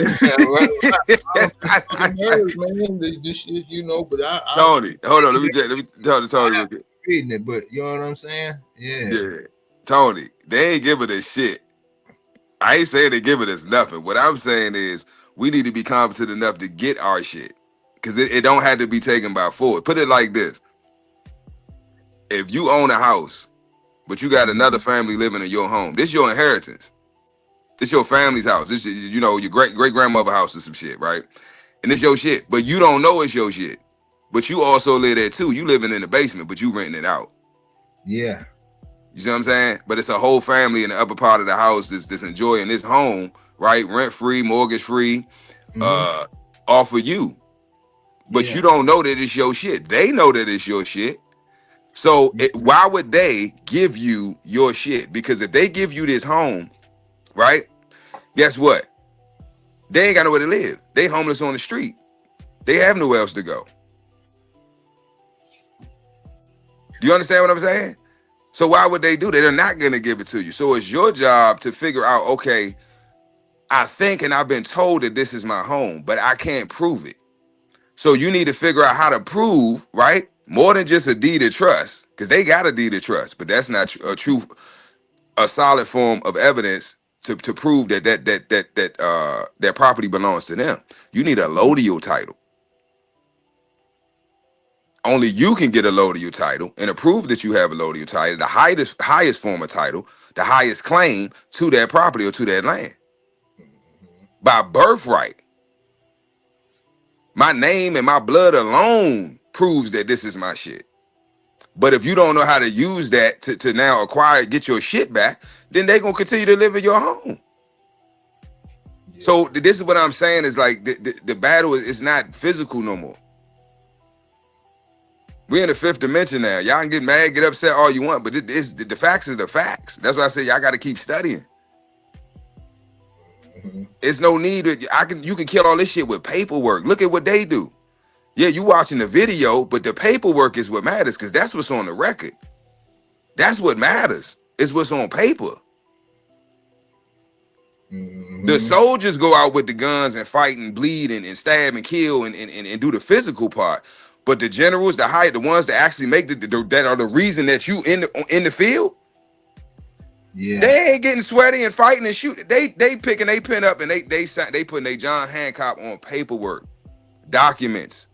Man, this shit, you know. But Tony, hold on. Let me tell the Tony. Reading it, but you know what I'm saying? Yeah. Tony, they ain't giving us shit. I ain't saying they giving us nothing. What I'm saying is we need to be competent enough to get our shit, because it don't have to be taken by force. Put it like this: if you own a house, but you got another family living in your home, this your inheritance. This your family's house. This is, you know, your great grandmother house or some shit, right? And it's your shit, but you don't know it's your shit. But you also live there too. You living in the basement, but you renting it out. Yeah. You see what I'm saying? But it's a whole family in the upper part of the house that's enjoying this home, right? Rent free, mortgage free, off of you. But you don't know that it's your shit. They know that it's your shit. So why would they give you your shit? Because if they give you this home, right? Guess what? They ain't got nowhere to live. They homeless on the street. They have nowhere else to go. Do you understand what I'm saying? So why would they do that? They're not going to give it to you. So it's your job to figure out, okay, I think and I've been told that this is my home, but I can't prove it. So you need to figure out how to prove, right? More than just a deed of trust, because they got a deed of trust, but that's not a solid form of evidence to prove that property belongs to them. You need a lodial title. Only you can get a lodial title and prove that you have a lodial title, the highest form of title, the highest claim to that property or to that land. By birthright. My name and my blood alone proves that this is my shit. But if you don't know how to use that to now acquire, get your shit back, then they're going to continue to live in your home. Yeah. So this is what I'm saying is like the battle is not physical no more. We're in the fifth dimension now. Y'all can get mad, get upset all you want, but the facts is the facts. That's why I say y'all got to keep studying. It's no need. You can kill all this shit with paperwork. Look at what they do. Yeah, you watching the video, but the paperwork is what matters, because that's what's on the record. That's what matters. It's what's on paper. The soldiers go out with the guns and fight and bleed and stab and kill and do the physical part. But the generals, the ones that actually make that are the reason that you in the field. Yeah, they ain't getting sweaty and fighting and shooting. They picking they pen up and they putting their John Hancock on paperwork, documents,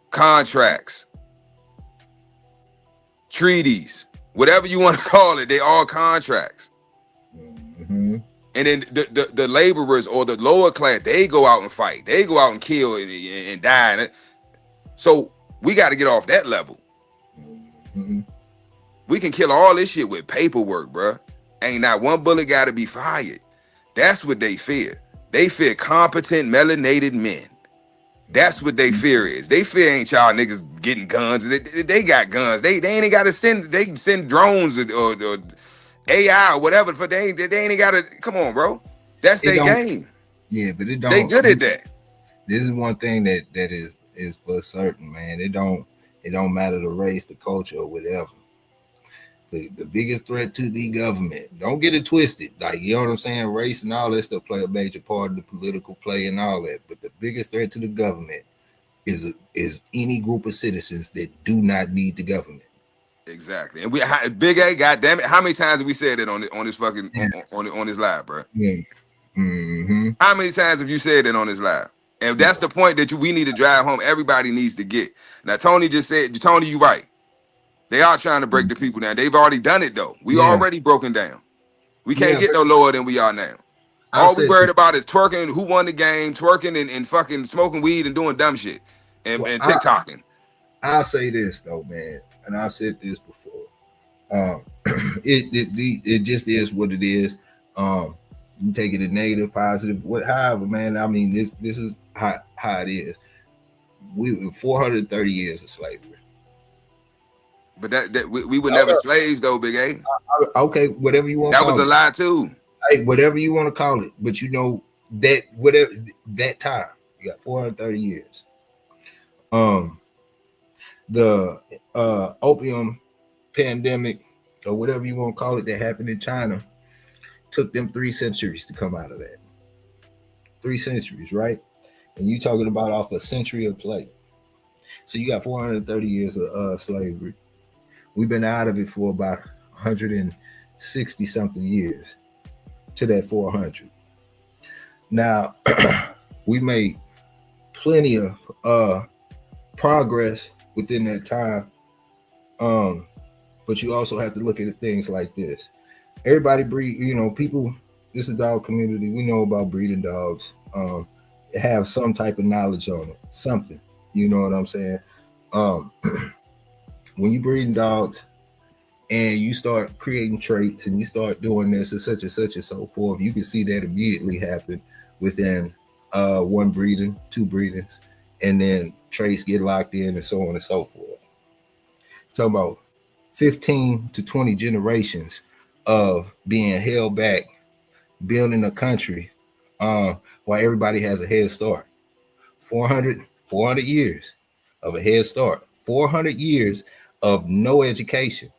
contracts, treaties, whatever you want to call it. They all contracts. And then the laborers or the lower class, they go out and fight. They go out and kill and die. So we got to get off that level. We can kill all this shit with paperwork, bruh. Ain't not one bullet got to be fired. That's what they fear. They fear competent, melanated men. That's what they fear is. They fear ain't y'all niggas getting guns. They got guns. They ain't got to send. They can send drones or AI or whatever. For they ain't got to. Come on, bro. That's their game. Yeah, but it don't. They good at that. This is one thing that is for certain, man. It don't matter the race, the culture, or whatever. The biggest threat to the government. Don't get it twisted. Like, you know what I'm saying? Race and all that stuff play a major part of the political play and all that. But the biggest threat to the government is any group of citizens that do not need the government. Exactly. And Big A, goddamn it, how many times have we said that on this fucking on this live, bro? Yeah. Mm-hmm. How many times have you said that on this live? And that's the point that we need to drive home. Everybody needs to get. Now, Tony just said, Tony, you right. They are trying to break the people down. They've already done it, though. We already broken down. We can't get no lower than we are now. All we worried about is twerking, who won the game, twerking and fucking smoking weed and doing dumb shit and TikToking. I'll say this, though, man, and I've said this before. It just is what it is. You take it a negative, positive, however, man. I mean, this is how it is. We 430 years of slavery. But that we were never slaves, though, Big A. Okay, whatever you want. That was a lie too. Hey, whatever you want to call it, but you know that whatever that time, you got 430 years. The opium pandemic or whatever you want to call it that happened in China took them 3 centuries to come out of that. 3 centuries, right? And you talking about off a century of play. So you got 430 years of slavery. We've been out of it for about 160 something years to that 400. Now, we made plenty of progress within that time. But you also have to look at things like this. Everybody breed, people, this is dog community. We know about breeding dogs. Have some type of knowledge on it, something, you know what I'm saying? When you breeding dogs and you start creating traits and you start doing this and such and so forth, you can see that immediately happen within 1 breeding, 2 breedings, and then traits get locked in and so on and so forth. Talking about 15 to 20 generations of being held back, building a country while everybody has a head start. 400 years of a head start. 400 years of no education.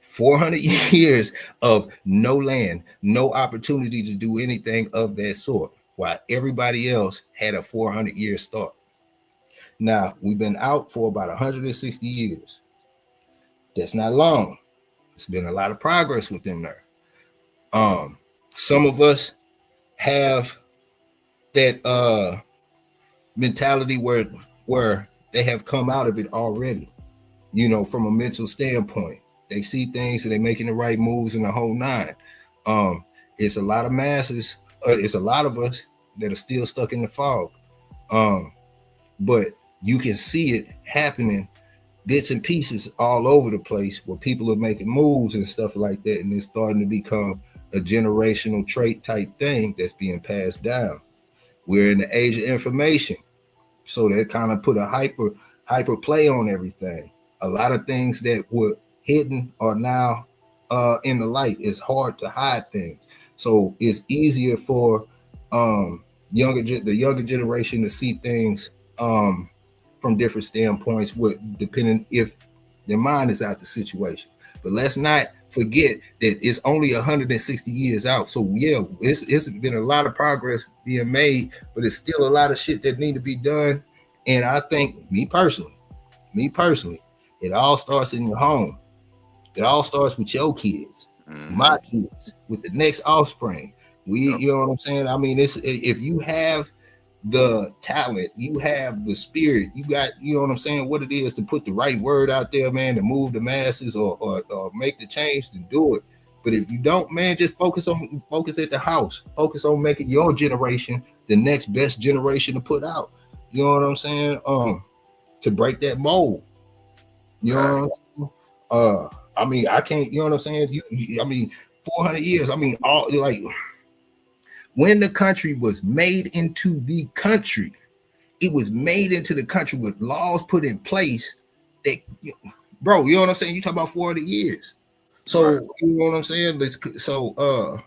400 years of no land, no opportunity to do anything of that sort, while everybody else had a 400-year start. Now, we've been out for about 160 years. That's not long. It's been a lot of progress within there. Some of us have that mentality where they have come out of it already, from a mental standpoint. They see things and they're making the right moves in the whole nine. It's a lot of masses. It's a lot of us that are still stuck in the fog. But you can see it happening, bits and pieces all over the place where people are making moves and stuff like that. And it's starting to become a generational trait type thing that's being passed down. We're in the age of information. So that kind of put a hyper play on everything. A lot of things that were hidden are now in the light. It's hard to hide things. So it's easier for the younger generation to see things from different standpoints, depending if their mind is out the situation. But let's not forget that it's only 160 years out. So yeah, it's been a lot of progress being made, but it's still a lot of shit that need to be done. And I think me personally, it all starts in your home. It all starts with your kids, my kids, with the next offspring. You know what I'm saying? I mean, if you have the talent, you have the spirit, you got, you know what I'm saying, what it is to put the right word out there, man, to move the masses or make the change, to do it. But if you don't, man, just focus at the house. Focus on making your generation the next best generation to put out. You know what I'm saying? To break that mold. You know what I'm saying? I mean, I can't, you know what I'm saying? I mean, 400 years, I mean, all like when the country was made into the country, it was made into the country with laws put in place that, bro, you know what I'm saying? You talk about 400 years. So, you know what I'm saying? So,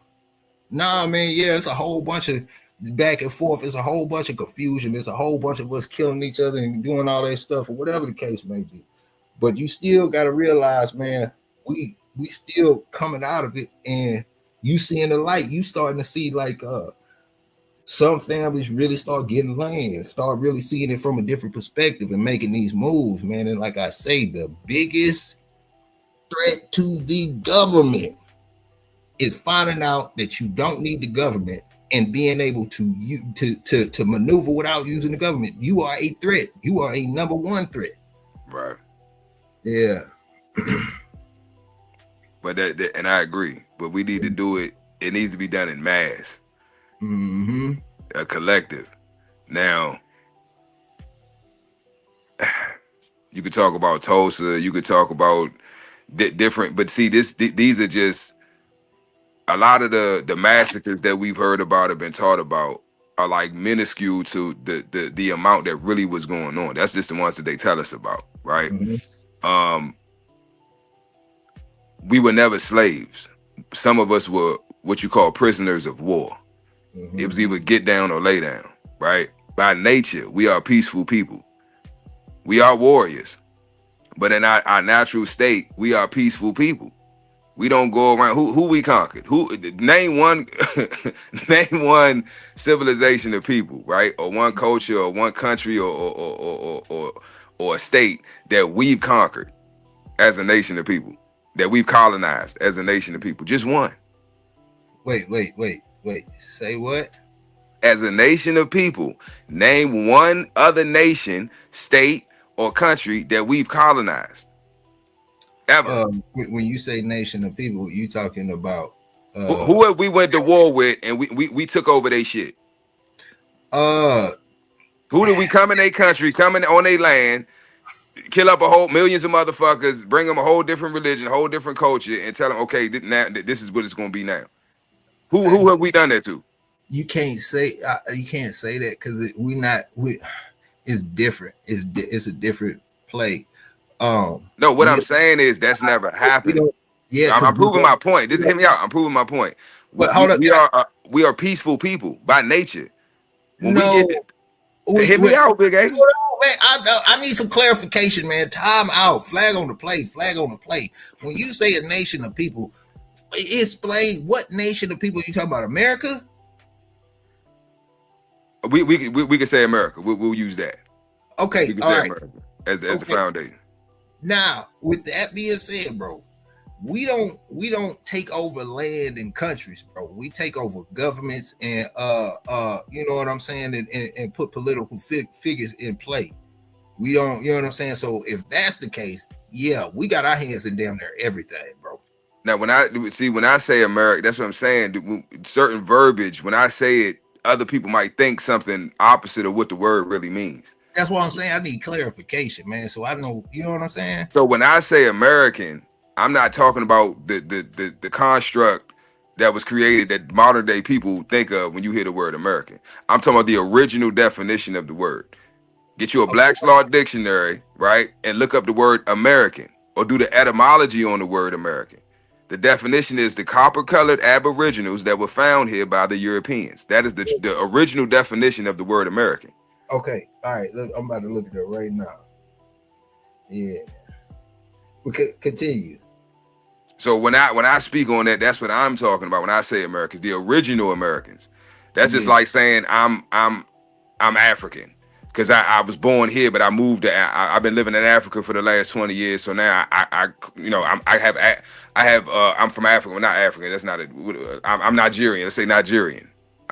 nah, man, yeah, it's a whole bunch of back and forth. It's a whole bunch of confusion. It's a whole bunch of us killing each other and doing all that stuff or whatever the case may be. But you still got to realize, man, we still coming out of it, and you seeing the light. You starting to see like some families really start getting land, start really seeing it from a different perspective and making these moves, man. And like I say, the biggest threat to the government is finding out that you don't need the government and being able to maneuver without using the government. You are a threat. You are a number one threat. Right. Yeah. But that and I agree. But we need to do it. It needs to be done in mass. Mm-hmm. A collective. Now, you could talk about Tulsa. You could talk about different. But see, these are just a lot of the massacres that we've heard about, have been taught about, are like minuscule to the amount that really was going on. That's just the ones that they tell us about, right? Mm-hmm. We were never slaves. Some of us were what you call prisoners of war. Mm-hmm. It was either get down or lay down, right? By nature, we are peaceful people. We are warriors. But in our natural state, we are peaceful people. We don't go around. Who we conquered? Name one name one civilization of people, right? Or one culture, or one country, or a state that we've conquered as a nation of people, that we've colonized as a nation of people. Just one. Wait. Say what? As a nation of people, name one other nation, state, or country that we've colonized. Ever. When you say nation of people, you talking about who have we went to war with and we took over their shit? Who did we come in their country, coming on their land, kill up a whole millions of motherfuckers, bring them a whole different religion, a whole different culture, and tell them, okay, now this is what it's going to be now. Who have we done that to? You can't say that because it's different. It's a different play. No, what I'm saying is that's never happened. Yeah, I'm proving my point. Just hear me out. I'm proving my point. But hold up, we are peaceful people by nature. When hit me out, Big A. I need some clarification, man. Time out. Flag on the play. When you say a nation of people, explain what nation of people you talking about. America? We can say America. We'll use that. Okay, all right. America as the foundation. Now, with that being said, bro, we don't take over land and countries, bro. We take over governments and you know what I'm saying, and put political figures in play. We don't, you know what I'm saying? So if that's the case, yeah, we got our hands in damn near everything, bro. Now, when I say America, that's what I'm saying. Certain verbiage, when I say it, other people might think something opposite of what the word really means. That's what I'm saying. I need clarification, man. So I know, you know what I'm saying? So when I say American, I'm not talking about the construct that was created that modern day people think of when you hear the word American. I'm talking about the original definition of the word. Get you a Black's Law dictionary, right? And look up the word American, or do the etymology on the word American. The definition is the copper-colored aboriginals that were found here by the Europeans. That is the original definition of the word American. Okay, all right. Look, I'm about to look at it right now. Yeah, we could continue. So when I speak on that, that's what I'm talking about when I say Americans, the original Americans. That's just like saying I'm African because I was born here, but I moved to. I've been living in Africa for the last 20 years. So now I'm from Africa. Well, not African. That's not it. I'm Nigerian. Let's say Nigerian.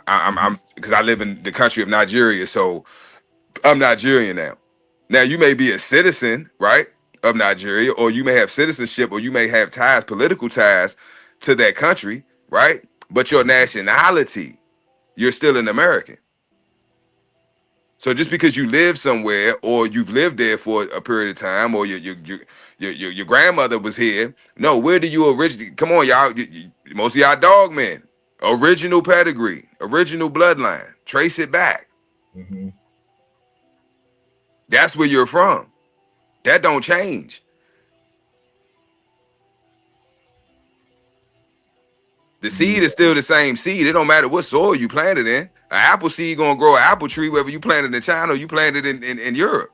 I'm because I live in the country of Nigeria, so I'm Nigerian now. Now you may be a citizen, right, of Nigeria, or you may have citizenship, or you may have ties, political ties to that country, right? But your nationality, you're still an American. So just because you live somewhere, or you've lived there for a period of time, or your grandmother was here, no, where do you originally? Come on, y'all. Most of y'all dog men. Original pedigree, original bloodline. Trace it back. Mm-hmm. That's where you're from. That don't change. The seed is still the same seed. It don't matter what soil you planted in. An apple seed gonna grow an apple tree whether you planted in China or you planted in Europe.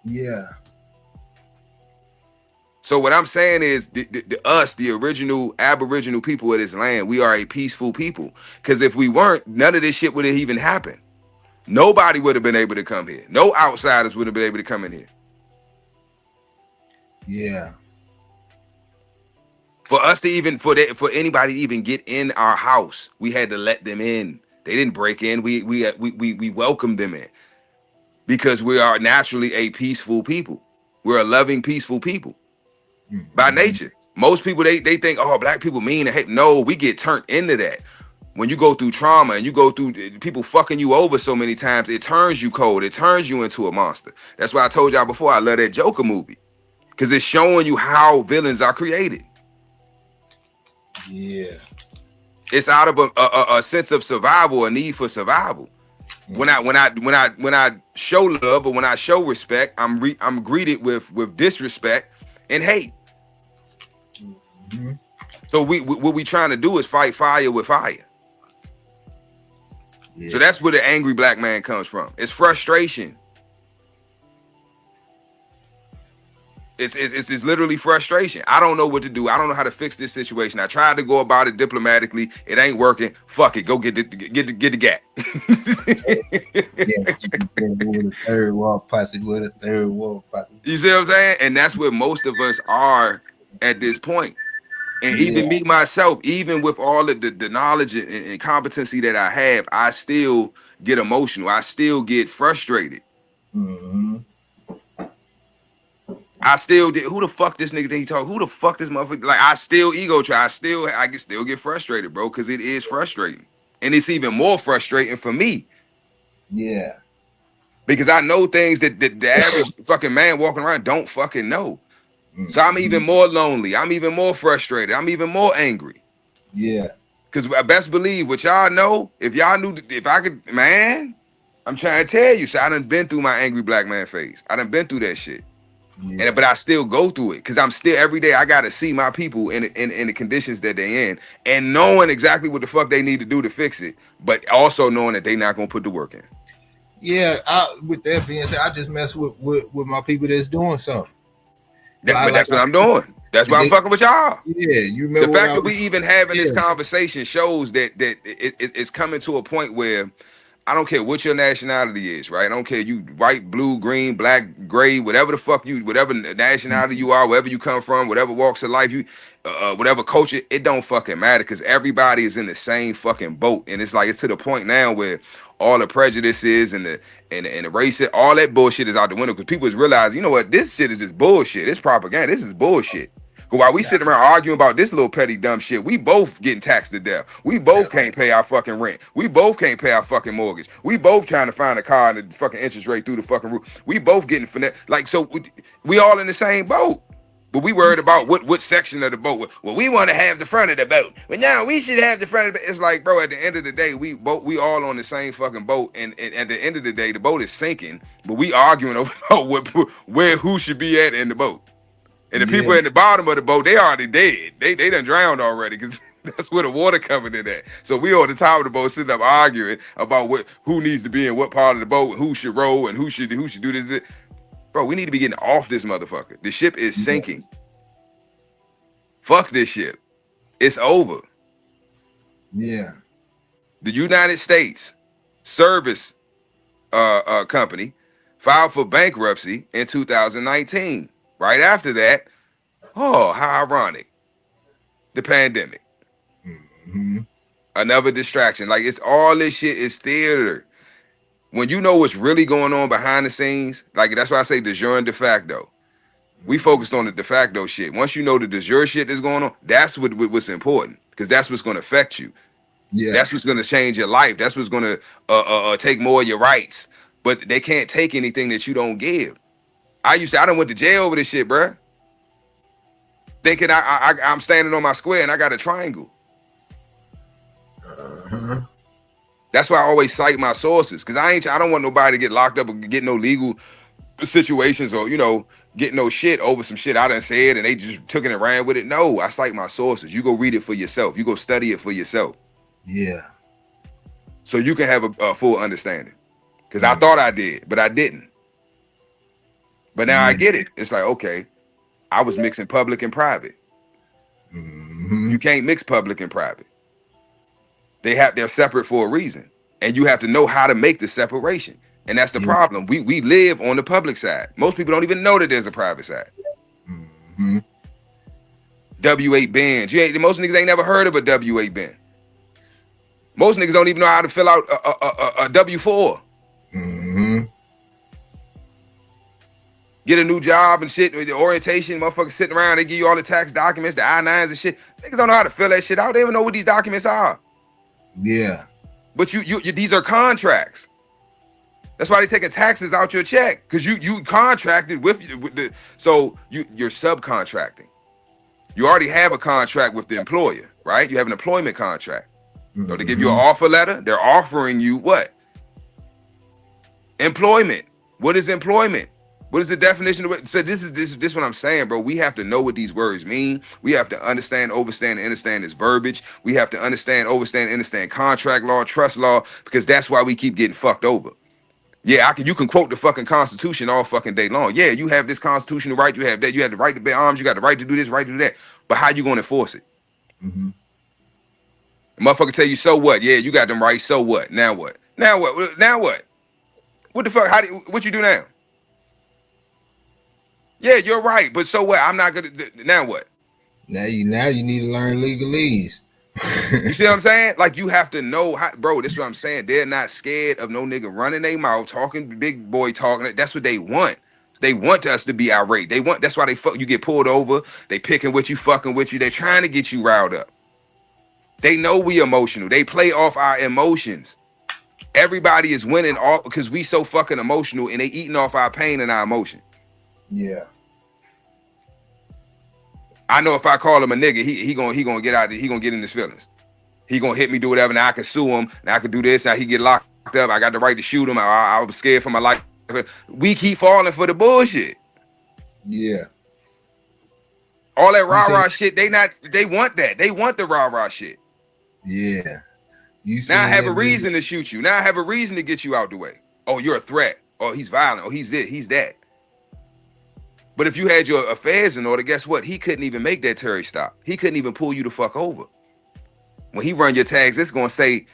Yeah. So what I'm saying is, the original Aboriginal people of this land, we are a peaceful people. Because if we weren't, none of this shit would have even happened. Nobody would have been able to come here. No outsiders would have been able to come in here. Yeah. For us to even, for anybody to even get in our house, we had to let them in. They didn't break in. We welcomed them in because we are naturally a peaceful people. We're a loving, peaceful people by nature. Most people, they think, oh, black people mean and hate. No, we get turned into that. When you go through trauma and you go through people fucking you over so many times, it turns you cold. It turns you into a monster. That's why I told y'all before, I love that Joker movie because it's showing you how villains are created. Yeah. It's out of a sense of survival, a need for survival. When I show love or when I show respect, I'm greeted with disrespect and hate. So what we trying to do is fight fire with fire. Yeah. So that's where the angry black man comes from. It's frustration. It's literally frustration. I don't know what to do. I don't know how to fix this situation. I tried to go about it diplomatically. It ain't working. Fuck it. Go get the gap. With a third world posse. You see what I'm saying? And that's where most of us are at this point. And even me myself, even with all of the knowledge and competency that I have, I still get emotional. I still get frustrated. I still did. Who the fuck this nigga think he talk? Who the fuck this motherfucker? Like, I still ego try. I can still get frustrated, bro, because it is frustrating, and it's even more frustrating for me. Yeah, because I know things that the average fucking man walking around don't fucking know. So I'm even more lonely. I'm even more frustrated. I'm even more angry. Yeah, because I best believe what y'all know. If y'all knew, if I could, man, I'm trying to tell you. So I done been through my angry black man phase. I done been through that shit. Yeah. But I still go through it because I'm still every day I gotta see my people in the conditions that they in and knowing exactly what the fuck they need to do to fix it, but also knowing that they not gonna put the work in. Yeah, with that being said, I just mess with my people that's doing something. That's what I'm doing. That's why I'm fucking with y'all. Yeah, you remember the fact that we even having this conversation shows that it's coming to a point where I don't care what your nationality is, right? I don't care you white, blue, green, black, gray, whatever the fuck you, whatever nationality you are, wherever you come from, whatever walks of life you, whatever culture, it don't fucking matter because everybody is in the same fucking boat, and it's like it's to the point now where all the prejudices and the racism, all that bullshit is out the window because people is realizing, you know what, this shit is just bullshit. It's propaganda. This is bullshit. While we sitting around arguing about this little petty dumb shit, we both getting taxed to death. We both can't pay our fucking rent. We both can't pay our fucking mortgage. We both trying to find a car and the fucking interest rate through the fucking roof. We both getting finesse. Like, so we all in the same boat. But we worried about what section of the boat. Well, we want to have the front of the boat. Well, now we should have the front of the boat. It's like, bro, at the end of the day, we all on the same fucking boat. And at the end of the day, the boat is sinking. But we arguing over where who should be at in the boat. And the people at the bottom of the boat, they already dead. They done drowned already because that's where the water coming in at. So we on the top of the boat sitting up arguing about who needs to be in what part of the boat, who should row, and who should do this. Bro, we need to be getting off this motherfucker. The ship is sinking. Fuck this ship. It's over. Yeah. The United States Service Company filed for bankruptcy in 2019. Right after that, oh, how ironic. The pandemic. Another distraction. Like, it's all this shit is theater. When you know what's really going on behind the scenes, like, that's why I say de jure and de facto. We focused on the de facto shit. Once you know the de jure shit is going on, that's what's important because that's what's going to affect you. Yeah. That's what's going to change your life. That's what's going to take more of your rights. But they can't take anything that you don't give. I done went to jail over this shit, bruh. Thinking I'm standing on my square and I got a triangle. That's why I always cite my sources, because I don't want nobody to get locked up or get no legal situations or, get no shit over some shit I done said and they just took it and ran with it. No, I cite my sources. You go read it for yourself. You go study it for yourself. Yeah. So you can have a full understanding. Because I thought I did, but I didn't. But now I get it. It's like, okay, I was mixing public and private. You can't mix public and private. They're separate for a reason. And you have to know how to make the separation. And that's the problem. We live on the public side. Most people don't even know that there's a private side. W8 bins. Most niggas ain't never heard of a W8 bin. Most niggas don't even know how to fill out a W4. Get a new job and shit, with the orientation, motherfuckers sitting around, they give you all the tax documents, the I-9s and shit. Niggas don't know how to fill that shit out. They don't even know what these documents are. Yeah. But you these are contracts. That's why they taking taxes out your check, because you contracted with the, so you're subcontracting. You already have a contract with the employer, right? You have an employment contract. So they give you an offer letter. They're offering you what? Employment. What is employment? What is the definition of it? So this is what I'm saying, bro. We have to know what these words mean. We have to understand, overstand, and understand this verbiage. We have to understand, overstand, and understand contract law, trust law, because that's why we keep getting fucked over. Yeah, you can quote the fucking Constitution all fucking day long. Yeah, you have this constitutional right, you have that, you have the right to bear arms, you got the right to do this, right to do that. But how you gonna enforce it? The motherfucker tell you, so what? Yeah, you got them rights, so what? Now what? Now what? Now what? What the fuck? What you do now? Yeah, you're right, but so what? I'm not gonna. Now what? Now you need to learn legalese. You see what I'm saying? Like, you have to know how, bro. This is what I'm saying. They're not scared of no nigga running their mouth, talking big boy talking. That's what they want. They want us to be irate. That's why you get pulled over. They picking with you, fucking with you. They're trying to get you riled up. They know we emotional. They play off our emotions. Everybody is winning all because we so fucking emotional, and they eating off our pain and our emotion. Yeah. I know if I call him a nigga, he gonna get out. He gonna get in his feelings. He gonna hit me, do whatever. Now I can sue him. Now I can do this. Now he get locked up. I got the right to shoot him. I was scared for my life. We keep falling for the bullshit. Yeah. All that rah-rah shit. They want that. They want the rah-rah shit. Yeah. Now I have a reason to shoot you. Now I have a reason to get you out the way. Oh, you're a threat. Oh, he's violent. Oh, he's this. He's that. But if you had your affairs in order, guess what? He couldn't even make that Terry stop. He couldn't even pull you the fuck over. When he run your tags, it's gonna say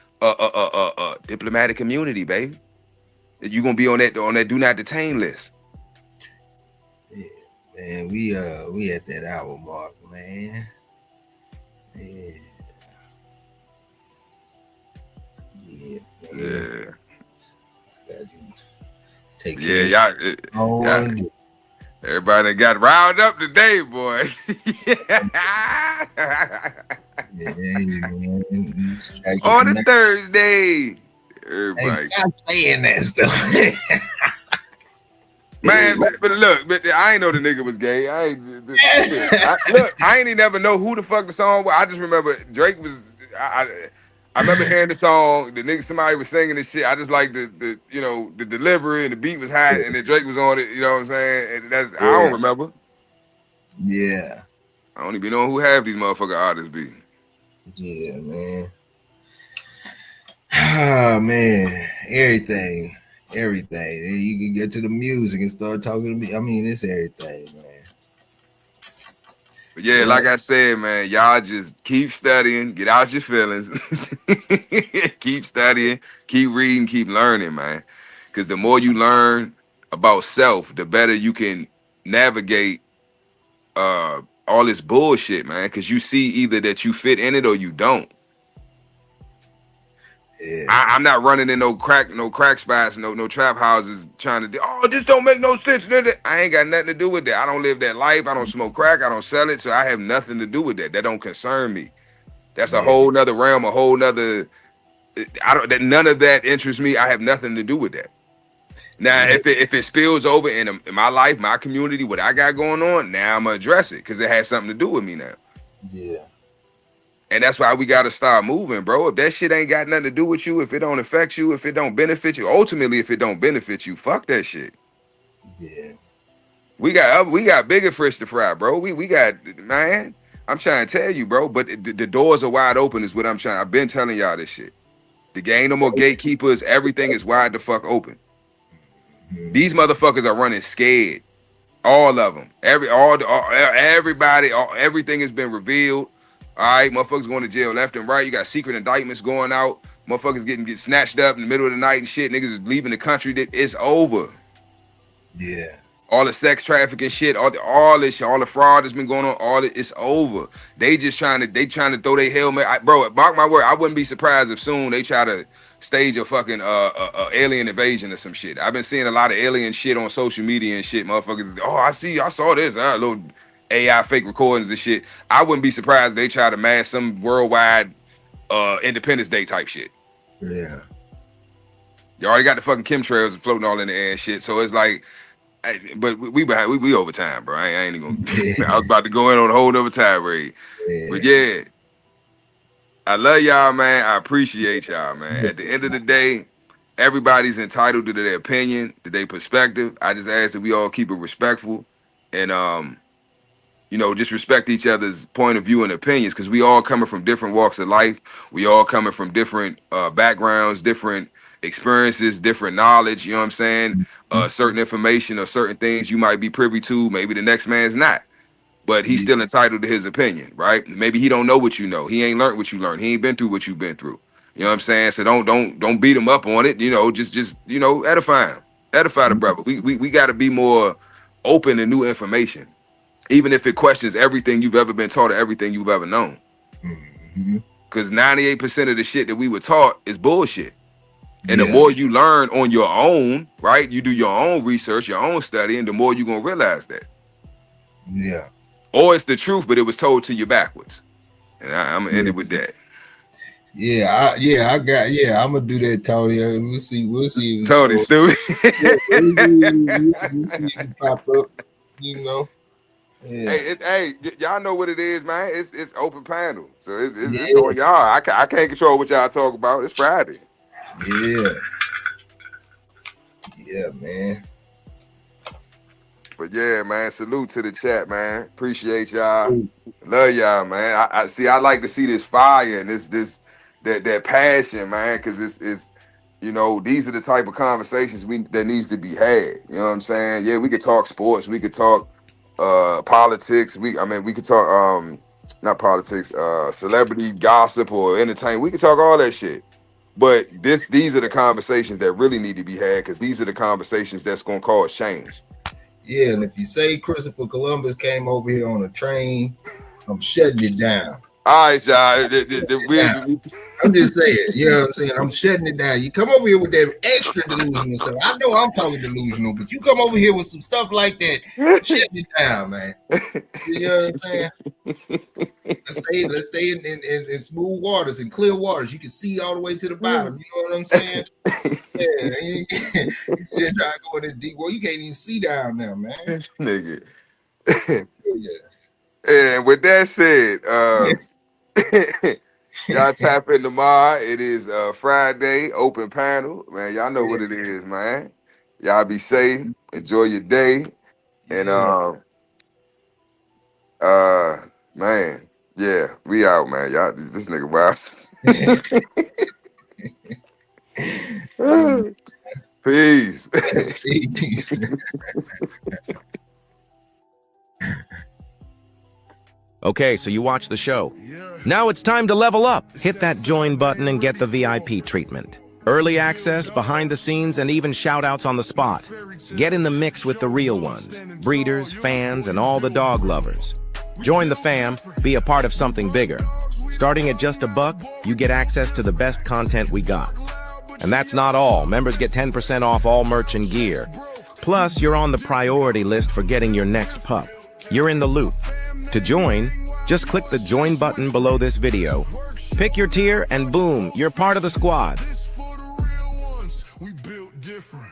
diplomatic immunity, baby. You're gonna be on that do not detain list. Yeah, man, we at that hour mark, man. Yeah. Yeah. Take yeah, y'all. Everybody got riled up today, boy. On a Thursday. Everybody. Hey, stop saying that stuff. Man, but look, I ain't know the nigga was gay. I ain't even never know who the fuck the song was. I just remember Drake was. I remember hearing the song. The nigga, somebody was singing this shit. I just like the delivery, and the beat was hot, and then Drake was on it. You know what I'm saying? And I don't remember. Yeah. I don't even know who half these motherfucking artists be. Yeah, man. Oh man, everything. And you can get to the music and start talking to me. I mean, it's everything, man. But yeah, like I said, man, y'all just keep studying, get out your feelings, keep studying, keep reading, keep learning, man. Because the more you learn about self, the better you can navigate all this bullshit, man. Because you see either that you fit in it or you don't. Yeah. I'm not running in no crack spots, no trap houses trying to do, this don't make no sense. I ain't got nothing to do with that. I don't live that life. I don't smoke crack. I don't sell it. So I have nothing to do with that. That don't concern me. That's a whole nother realm, a whole nother, none of that interests me. I have nothing to do with that. Now, if it spills over in my life, my community, what I got going on, now I'm gonna address it because it has something to do with me now. Yeah. And that's why we got to start moving, bro. If that shit ain't got nothing to do with you, if it don't affect you, if it don't benefit you, ultimately, if it don't benefit you, fuck that shit. Yeah. We got bigger fish to fry, bro. We got, man, I'm trying to tell you, bro, but the doors are wide open is what I've been telling y'all this shit. The game, no more gatekeepers. Everything is wide the fuck open. These motherfuckers are running scared. All of them. Everybody, everything has been revealed. All right, motherfuckers going to jail left and right. You got secret indictments going out. Motherfuckers getting snatched up in the middle of the night and shit. Niggas is leaving the country. It's over. Yeah. All the sex trafficking shit, all this shit, all the fraud that's been going on, it's over. They trying to throw their helmet. Bro, mark my word, I wouldn't be surprised if soon they try to stage a fucking alien invasion or some shit. I've been seeing a lot of alien shit on social media and shit. Motherfuckers, I saw this, little AI fake recordings and shit. I wouldn't be surprised if they try to mass some worldwide Independence Day type shit. Yeah. You already got the fucking chemtrails floating all in the air and shit. So it's like, but we over time, bro. I ain't even gonna. I was about to go in on a whole other tirade. Yeah. But yeah, I love y'all, man. I appreciate y'all, man. At the end of the day, everybody's entitled to their opinion, to their perspective. I just ask that we all keep it respectful and just respect each other's point of view and opinions, because we all coming from different walks of life. We all coming from different backgrounds, different experiences, different knowledge. You know what I'm saying? Certain information or certain things you might be privy to, maybe the next man's not, but he's still entitled to his opinion, right? Maybe he don't know what you know. He ain't learned what you learned. He ain't been through what you've been through. You know what I'm saying? So don't beat him up on it. Just edify him, edify the brother. We got to be more open to new information, even if it questions everything you've ever been taught or everything you've ever known. Because 98% of the shit that we were taught is bullshit. And the more you learn on your own, right? You do your own research, your own study, and the more you're going to realize that. Yeah. Or it's the truth, but it was told to you backwards. And I'm going to end it with that. I'm going to do that, Tony. We'll see. Tony, stupid. We'll see if it pop up, Yeah. Hey, y'all know what it is, man. It's open panel. So it's on y'all. I can't control what y'all talk about. It's Friday. Yeah, man. But yeah, man, salute to the chat, man. Appreciate y'all. Love y'all, man. I like to see this fire and that passion, man, because it's these are the type of conversations that needs to be had. You know what I'm saying? Yeah, we could talk sports, we could talk politics, we could talk not politics, celebrity gossip or entertainment. We could talk all that shit. But these are the conversations that really need to be had, because these are the conversations that's going to cause change. Yeah, and if you say Christopher Columbus came over here on a train, I'm shutting it down. All right, y'all. I'm just saying, you know what I'm saying? I'm shutting it down. You come over here with that extra delusional stuff. I know I'm talking delusional, but you come over here with some stuff like that, shutting it down, man. You know what I'm saying? Let's stay in smooth waters and clear waters. You can see all the way to the bottom. You know what I'm saying? Yeah, you try to go in deep. Well, you can't even see down there, man. Nigga. And with that said, y'all tap in tomorrow. It is Friday, open panel. Man, y'all know what it is, man. Y'all be safe. Enjoy your day. And man, yeah, we out, man. Y'all, this nigga wild. Peace. Peace. Okay, so you watch the show. Now it's time to level up. Hit that join button and get the VIP treatment. Early access, behind the scenes, and even shout-outs on the spot. Get in the mix with the real ones, breeders, fans, and all the dog lovers. Join the fam, be a part of something bigger. Starting at just $1, you get access to the best content we got. And that's not all. Members get 10% off all merch and gear. Plus, you're on the priority list for getting your next pup. You're in the loop. To join, just click the join button below this video. Pick your tier and boom, you're part of the squad. We built different.